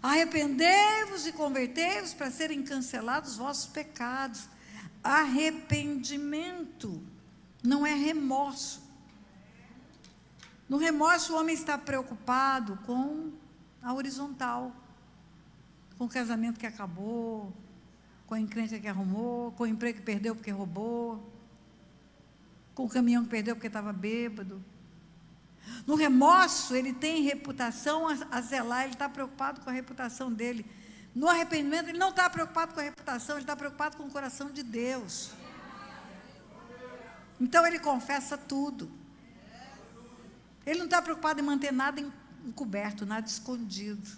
Arrependei-vos e convertei-vos para serem cancelados os vossos pecados. Arrependimento. não é remorso. No remorso, o homem está preocupado com a horizontal, com o casamento que acabou, com a encrenca que arrumou, com o emprego que perdeu porque roubou, com o caminhão que perdeu porque estava bêbado. No remorso, ele tem reputação a zelar, ele está preocupado com a reputação dele. No arrependimento, ele não está preocupado com a reputação, ele está preocupado com o coração de Deus. Então, ele confessa tudo. Ele não está preocupado em manter nada encoberto, nada escondido.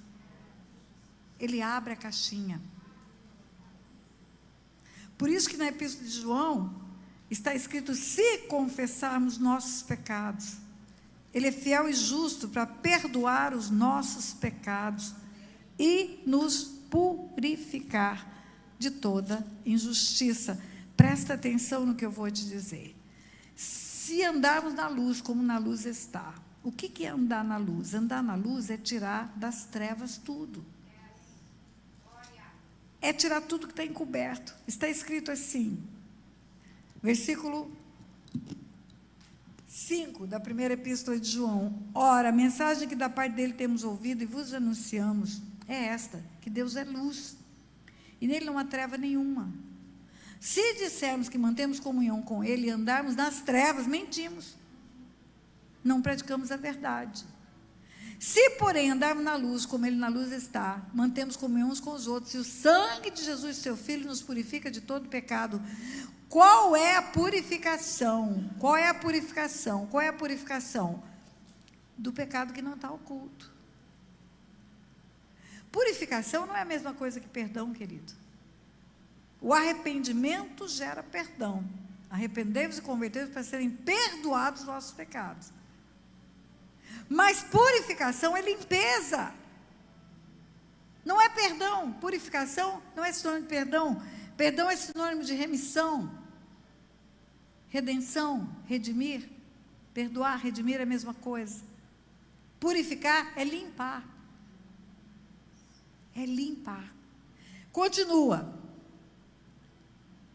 Ele abre a caixinha. Por isso que na Epístola de João está escrito: se confessarmos nossos pecados, Ele é fiel e justo para perdoar os nossos pecados e nos purificar de toda injustiça. Presta atenção no que eu vou te dizer. Se andarmos na luz como na luz está, o que é andar na luz? Andar na luz é tirar das trevas tudo. É tirar tudo que está encoberto. Está escrito assim, versículo 5 da primeira epístola de João: ora, a mensagem que da parte dele temos ouvido e vos anunciamos é esta, que Deus é luz, e nele não há treva nenhuma. Se dissermos que mantemos comunhão com ele e andarmos nas trevas, mentimos, não praticamos a verdade. Se, porém, andarmos na luz, como ele na luz está, mantemos comunhão uns com os outros, e o sangue de Jesus, seu Filho, nos purifica de todo pecado. Qual é a purificação? Qual é a purificação? Qual é a purificação? Do pecado que não está oculto. Purificação não é a mesma coisa que perdão, querido. O arrependimento gera perdão. Arrependei-vos e convertei-vos para serem perdoados os vossos pecados. Mas purificação é limpeza. Não é perdão. Purificação não é sinônimo de perdão. Perdão é sinônimo de remissão, redenção, redimir. Perdoar, redimir é a mesma coisa. Purificar é limpar. É limpar. Continua.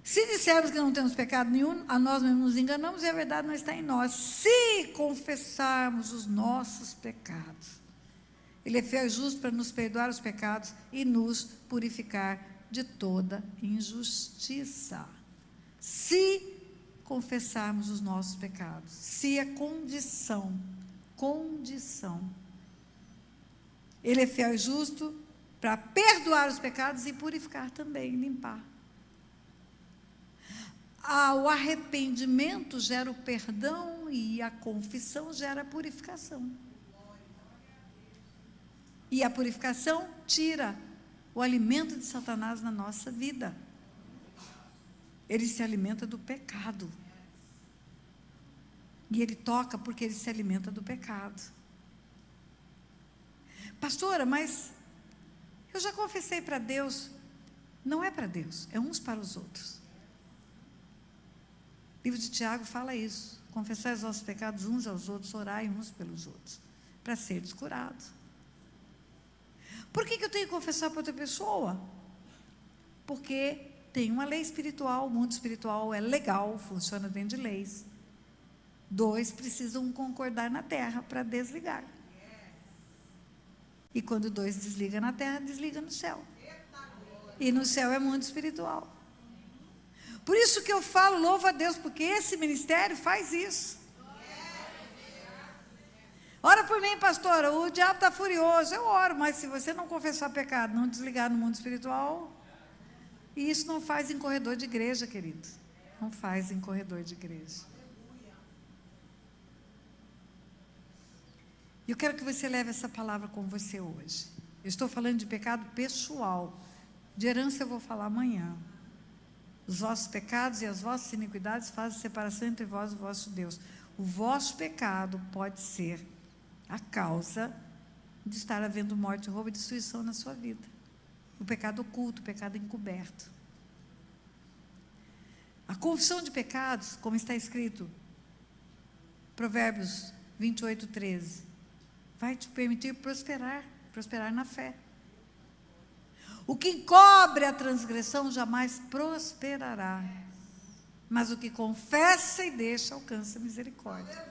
Se dissermos que não temos pecado nenhum, a nós mesmos nos enganamos e a verdade não está em nós. Se confessarmos os nossos pecados, Ele é fiel e justo para nos perdoar os pecados e nos purificar de toda injustiça. Se confessarmos os nossos pecados, se é condição. Ele é fiel e justo para perdoar os pecados e purificar também, limpar. O arrependimento gera o perdão e a confissão gera a purificação. E a purificação tira o alimento de Satanás na nossa vida. Ele se alimenta do pecado. E ele toca porque ele se alimenta do pecado. Pastora, mas eu já confessei para Deus. Não é para Deus, é uns para os outros. O livro de Tiago fala isso: confessai os vossos pecados uns aos outros, orai uns pelos outros, para seres curados. Por que eu tenho que confessar para outra pessoa? Porque tem uma lei espiritual, o mundo espiritual é legal, funciona dentro de leis. 2 precisam concordar na terra para desligar. E quando 2 desliga na terra, desliga no céu. E no céu é mundo espiritual. Por isso que eu falo, louvo a Deus, porque esse ministério faz isso. Ora por mim, pastora, o diabo está furioso. Eu oro, mas se você não confessar pecado, não desligar no mundo espiritual, e isso não faz em corredor de igreja, querido. Não faz em corredor de igreja. E eu quero que você leve essa palavra com você hoje. Eu estou falando de pecado pessoal. De herança eu vou falar amanhã. Os vossos pecados e as vossas iniquidades fazem separação entre vós e o vosso Deus. O vosso pecado pode ser a causa de estar havendo morte, roubo e destruição na sua vida. O pecado oculto, o pecado encoberto. A confissão de pecados, como está escrito, Provérbios 28, 13, vai te permitir prosperar na fé. O que encobre a transgressão jamais prosperará. mas o que confessa e deixa alcança misericórdia.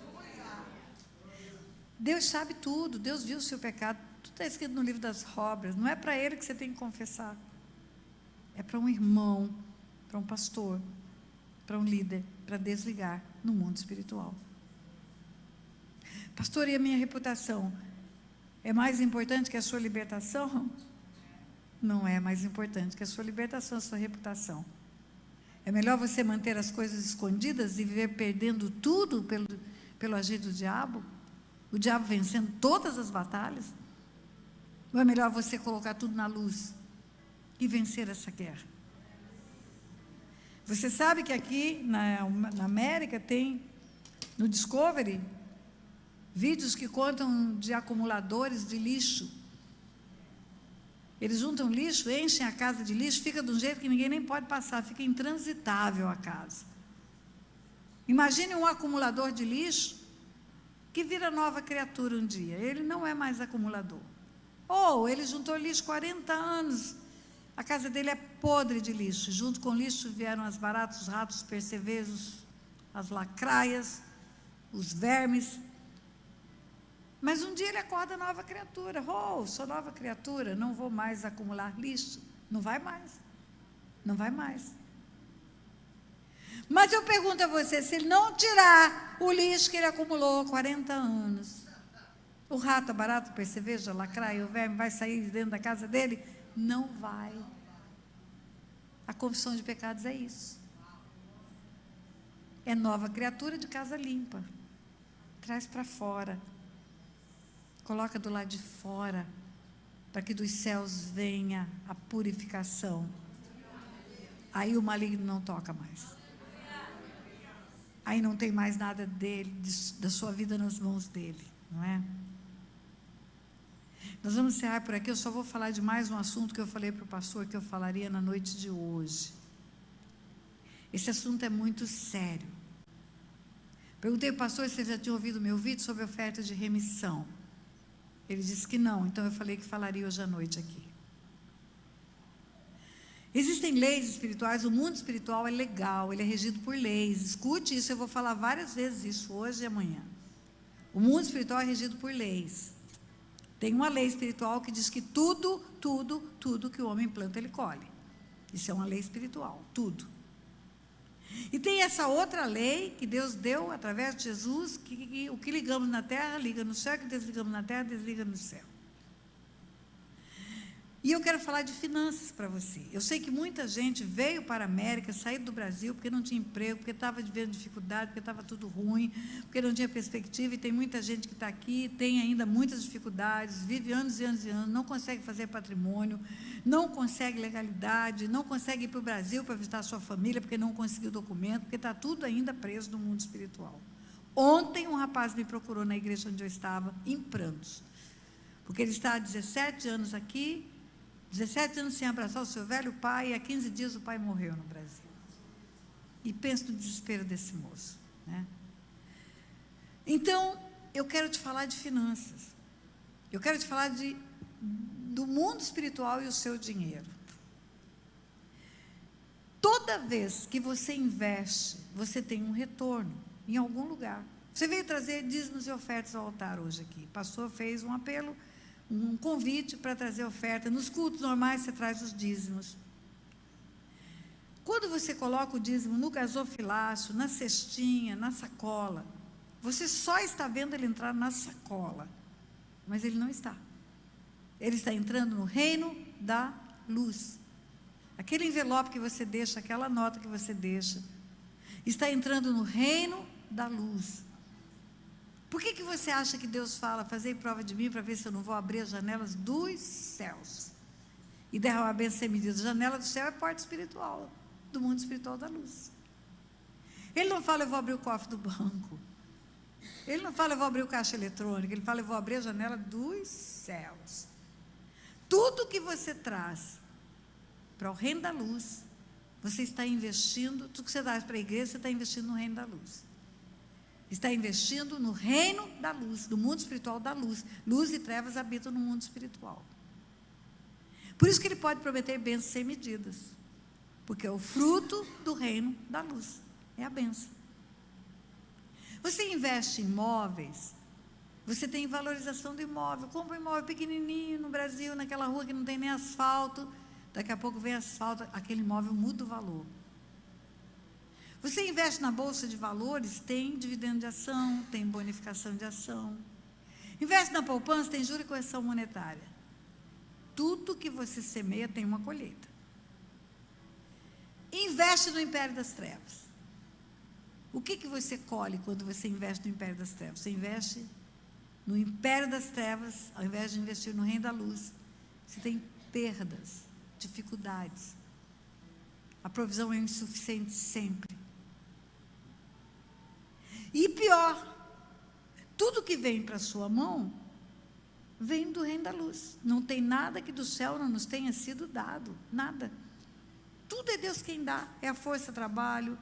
Deus sabe tudo, Deus viu o seu pecado, tudo está escrito no livro das obras, não é para ele que você tem que confessar, é para um irmão, para um pastor, para um líder, para desligar no mundo espiritual. Pastor, e a minha reputação é mais importante que a sua libertação? Não é mais importante que a sua libertação, a sua reputação. É melhor você manter as coisas escondidas e viver perdendo tudo pelo agir do diabo? O diabo vencendo todas as batalhas? Ou é melhor você colocar tudo na luz e vencer essa guerra? Você sabe que aqui na América tem, no Discovery, vídeos que contam de acumuladores de lixo. Eles juntam lixo, enchem a casa de lixo, fica de um jeito que ninguém nem pode passar, fica intransitável a casa. Imagine um acumulador de lixo que vira nova criatura um dia. Ele não é mais acumulador. Ou ele juntou lixo 40 anos, a casa dele é podre de lixo. Junto com o lixo vieram as baratas, os ratos, os percevejos, as lacraias, os vermes. Mas um dia ele acorda nova criatura. Oh, sou nova criatura, não vou mais acumular lixo. Não vai mais. Não vai mais. Mas eu pergunto a você, se ele não tirar o lixo que ele acumulou há 40 anos, o rato, a barata, o percevejo, a lacraia, o verme vai sair de dentro da casa dele? Não vai. A confissão de pecados é isso. É nova criatura de casa limpa. Traz para fora. Coloca do lado de fora, para que dos céus venha a purificação. Aí o maligno não toca mais. Aí não tem mais nada dele, da sua vida nas mãos dele, não é? Nós vamos encerrar por aqui. Eu só vou falar de mais um assunto que eu falei para o pastor que eu falaria na noite de hoje. Esse assunto é muito sério. Perguntei ao pastor se ele já tinha ouvido meu vídeo sobre oferta de remissão. Ele disse que não, então eu falei que falaria hoje à noite aqui. Existem leis espirituais, o mundo espiritual é legal, ele é regido por leis. Escute isso, eu vou falar várias vezes isso, hoje e amanhã. O mundo espiritual é regido por leis. Tem uma lei espiritual que diz que tudo que o homem planta, ele colhe. Isso é uma lei espiritual, tudo. E tem essa outra lei que Deus deu através de Jesus, que o que ligamos na terra, liga no céu, o que desligamos na terra, desliga no céu. E eu quero falar de finanças para você. Eu sei que muita gente veio para a América, saiu do Brasil, porque não tinha emprego, porque estava vivendo dificuldade, porque estava tudo ruim, porque não tinha perspectiva, e tem muita gente que está aqui, tem ainda muitas dificuldades, vive anos e anos e anos, não consegue fazer patrimônio, não consegue legalidade, não consegue ir para o Brasil para visitar a sua família, porque não conseguiu documento, porque está tudo ainda preso no mundo espiritual. Ontem um rapaz me procurou na igreja onde eu estava, em prantos, porque ele está há 17 anos aqui, 17 anos sem abraçar o seu velho pai, e há 15 dias o pai morreu no Brasil. E penso no desespero desse moço, né? Então, eu quero te falar de finanças. Eu quero te falar do mundo espiritual e o seu dinheiro. Toda vez que você investe, você tem um retorno em algum lugar. Você veio trazer dízimos e ofertas ao altar hoje aqui. O pastor fez um apelo, um convite para trazer oferta. Nos cultos normais você traz os dízimos. Quando você coloca o dízimo no gasofilácio, na cestinha, na sacola, você só está vendo ele entrar na sacola, mas ele não está. Ele está entrando no reino da luz. Aquele envelope que você deixa, aquela nota que você deixa, está entrando no reino da luz. Por que você acha que Deus fala, fazei prova de mim para ver se eu não vou abrir as janelas dos céus e derramar bênção sem medida? A janela do céu é a porta espiritual, do mundo espiritual da luz. Ele não fala, eu vou abrir o cofre do banco. Ele não fala, eu vou abrir o caixa eletrônico. Ele fala, eu vou abrir a janela dos céus. Tudo que você traz para o reino da luz, você está investindo, tudo que você traz para a igreja, você está investindo no reino da luz. Está investindo no reino da luz, do mundo espiritual da luz. Luz e trevas habitam no mundo espiritual. Por isso que ele pode prometer bênçãos sem medidas, porque é o fruto do reino da luz. É a bênção. Você investe em imóveis, você tem valorização do imóvel. Compra um imóvel pequenininho no Brasil, naquela rua que não tem nem asfalto. Daqui a pouco vem asfalto, aquele imóvel muda o valor. Você investe na Bolsa de Valores, tem dividendo de ação, tem bonificação de ação. Investe na poupança, tem juros e correção monetária. Tudo que você semeia tem uma colheita. Investe no império das trevas. O que você colhe quando você investe no império das trevas? Você investe no império das trevas, ao invés de investir no reino da luz. Você tem perdas, dificuldades. A provisão é insuficiente sempre. E pior, tudo que vem para a sua mão, vem do reino da luz. Não tem nada que do céu não nos tenha sido dado, nada. Tudo é Deus quem dá, é a força de trabalho,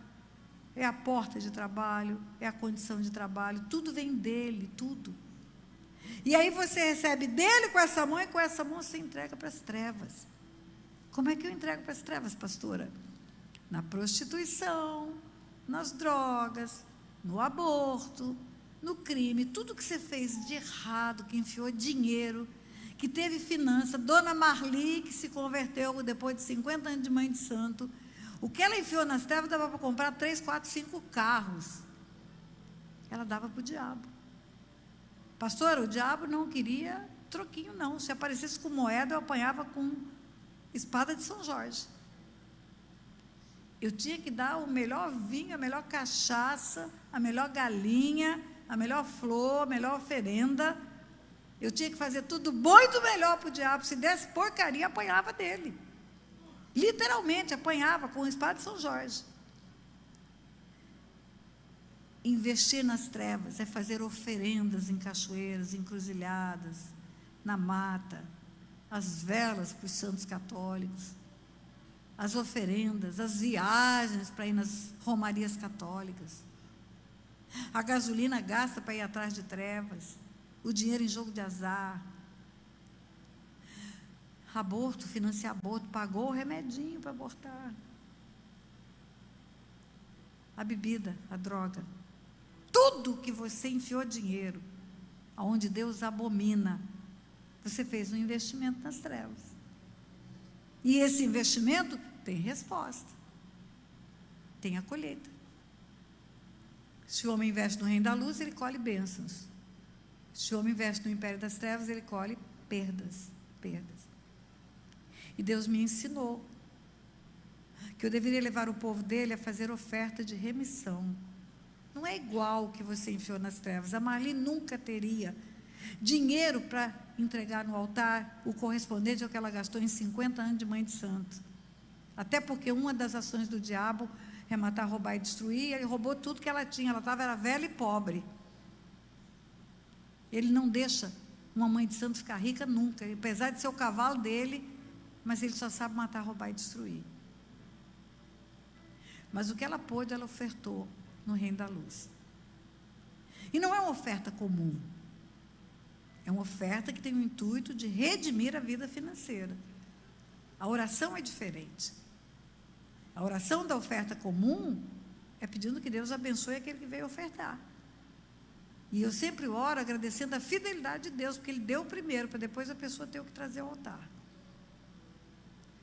é a porta de trabalho, é a condição de trabalho, tudo vem dele, tudo. E aí você recebe dele com essa mão, e com essa mão você entrega para as trevas. Como é que eu entrego para as trevas, pastora? Na prostituição, nas drogas, no aborto, no crime, tudo que você fez de errado, que enfiou dinheiro, que teve finança. Dona Marli, que se converteu depois de 50 anos de mãe de santo, o que ela enfiou nas trevas dava para comprar 3, 4, 5 carros. Ela dava para o diabo. Pastora, o diabo não queria troquinho, não. Se aparecesse com moeda, eu apanhava com espada de São Jorge. Eu tinha que dar o melhor vinho, a melhor cachaça, a melhor galinha, a melhor flor, a melhor oferenda. Eu tinha que fazer tudo bom e do melhor para o diabo. Se desse porcaria, apanhava dele. Literalmente, apanhava com a espada de São Jorge. Investir nas trevas é fazer oferendas em cachoeiras, encruzilhadas, na mata, as velas para os santos católicos, as oferendas, as viagens para ir nas romarias católicas, a gasolina gasta para ir atrás de trevas, o dinheiro em jogo de azar, aborto, financiar aborto, pagou o remedinho para abortar, a bebida, a droga, tudo que você enfiou dinheiro, aonde Deus abomina, você fez um investimento nas trevas. E esse investimento tem resposta, tem a colheita. Se o homem investe no reino da luz, ele colhe bênçãos. Se o homem investe no império das trevas, ele colhe perdas, perdas. E Deus me ensinou que eu deveria levar o povo dele a fazer oferta de remissão. Não é igual o que você enfiou nas trevas. A Marli nunca teria dinheiro para entregar no altar o correspondente ao que ela gastou em 50 anos de mãe de santo. Até porque uma das ações do diabo é matar, roubar e destruir. Ele roubou tudo que ela tinha. Ela era velha e pobre. Ele não deixa uma mãe de santo ficar rica nunca, apesar de ser o cavalo dele, mas ele só sabe matar, roubar e destruir. Mas o que ela pôde, ela ofertou no reino da luz. E não é uma oferta comum. É uma oferta que tem o intuito de redimir a vida financeira. A oração é diferente. A oração da oferta comum é pedindo que Deus abençoe aquele que veio ofertar. E eu sempre oro agradecendo a fidelidade de Deus, porque Ele deu primeiro, para depois a pessoa ter o que trazer ao altar.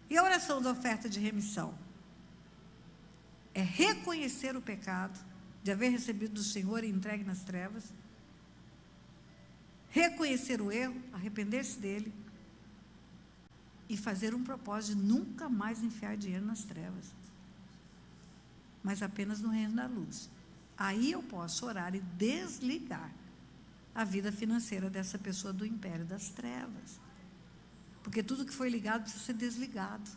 E a oração da oferta de remissão? É reconhecer o pecado, de haver recebido do Senhor e entregue nas trevas, reconhecer o erro, arrepender-se dele, e fazer um propósito de nunca mais enfiar dinheiro nas trevas, mas apenas no reino da luz. Aí eu posso orar e desligar a vida financeira dessa pessoa do império das trevas. Porque tudo que foi ligado precisa ser desligado.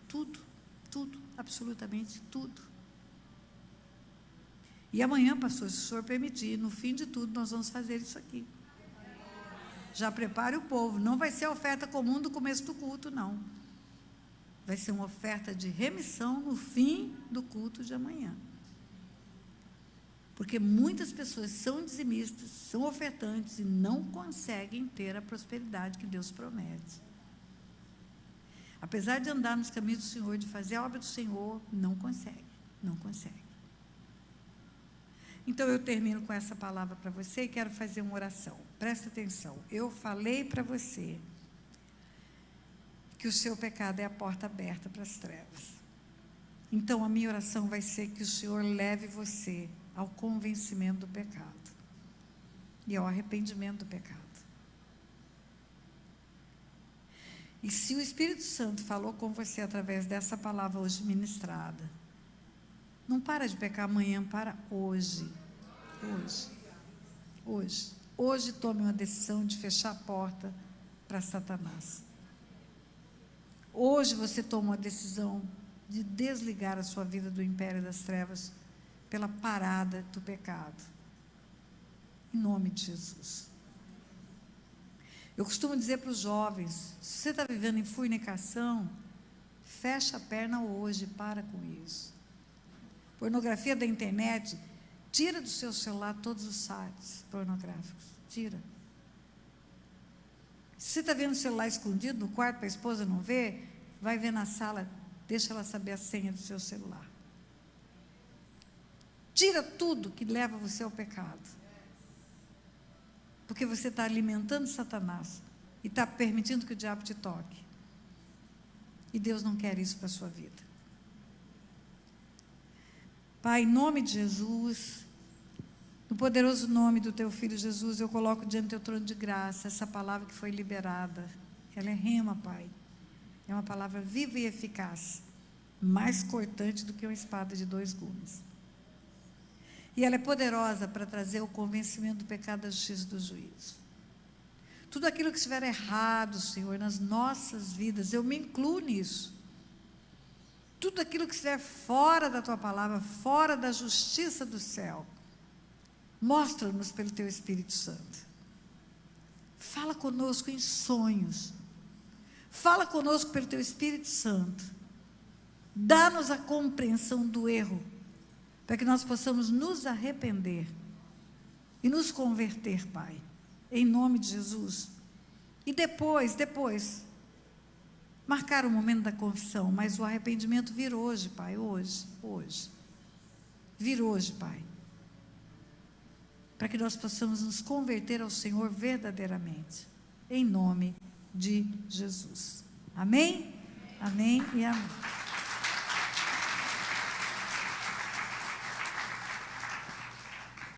Tudo, tudo, absolutamente tudo. E amanhã, pastor, se o senhor permitir, no fim de tudo, nós vamos fazer isso aqui. Já prepare o povo. Não vai ser a oferta comum do começo do culto, não. Vai ser uma oferta de remissão no fim do culto de amanhã. Porque muitas pessoas são dizimistas, são ofertantes e não conseguem ter a prosperidade que Deus promete. Apesar de andar nos caminhos do Senhor, de fazer a obra do Senhor, não consegue, não consegue. Então, eu termino com essa palavra para você e quero fazer uma oração. Presta atenção. Eu falei para você que o seu pecado é a porta aberta para as trevas. Então, a minha oração vai ser que o Senhor leve você ao convencimento do pecado e ao arrependimento do pecado. E se o Espírito Santo falou com você através dessa palavra hoje ministrada, não para de pecar amanhã, para hoje. Hoje tome uma decisão de fechar a porta para Satanás. Hoje você toma uma decisão de desligar a sua vida do império das trevas pela parada do pecado. Em nome de Jesus. Eu costumo dizer para os jovens, se você está vivendo em fornicação, fecha a perna hoje, para com isso. Pornografia da internet, tira do seu celular todos os sites pornográficos, tira. Se você está vendo o celular escondido no quarto para a esposa não ver, vai ver na sala, deixa ela saber a senha do seu celular. Tira tudo que leva você ao pecado. Porque você está alimentando Satanás e está permitindo que o diabo te toque. E Deus não quer isso para a sua vida. Pai, em nome de Jesus, no poderoso nome do teu Filho Jesus, eu coloco diante do teu trono de graça essa palavra que foi liberada. Ela é rema, Pai. É uma palavra viva e eficaz, mais cortante do que uma espada de 2 gumes. E ela é poderosa para trazer o convencimento do pecado, da justiça e do juízo. Tudo aquilo que estiver errado, Senhor, nas nossas vidas, eu me incluo nisso. Tudo aquilo que estiver fora da tua palavra, fora da justiça do céu, mostra-nos pelo teu Espírito Santo. Fala conosco em sonhos. Fala conosco pelo teu Espírito Santo. Dá-nos a compreensão do erro, para que nós possamos nos arrepender e nos converter, Pai, em nome de Jesus. E depois, marcar o momento da confissão, mas o arrependimento vir hoje, Pai, hoje. Vir hoje, Pai, para que nós possamos nos converter ao Senhor verdadeiramente, em nome de Jesus. Amém? Amém e amém.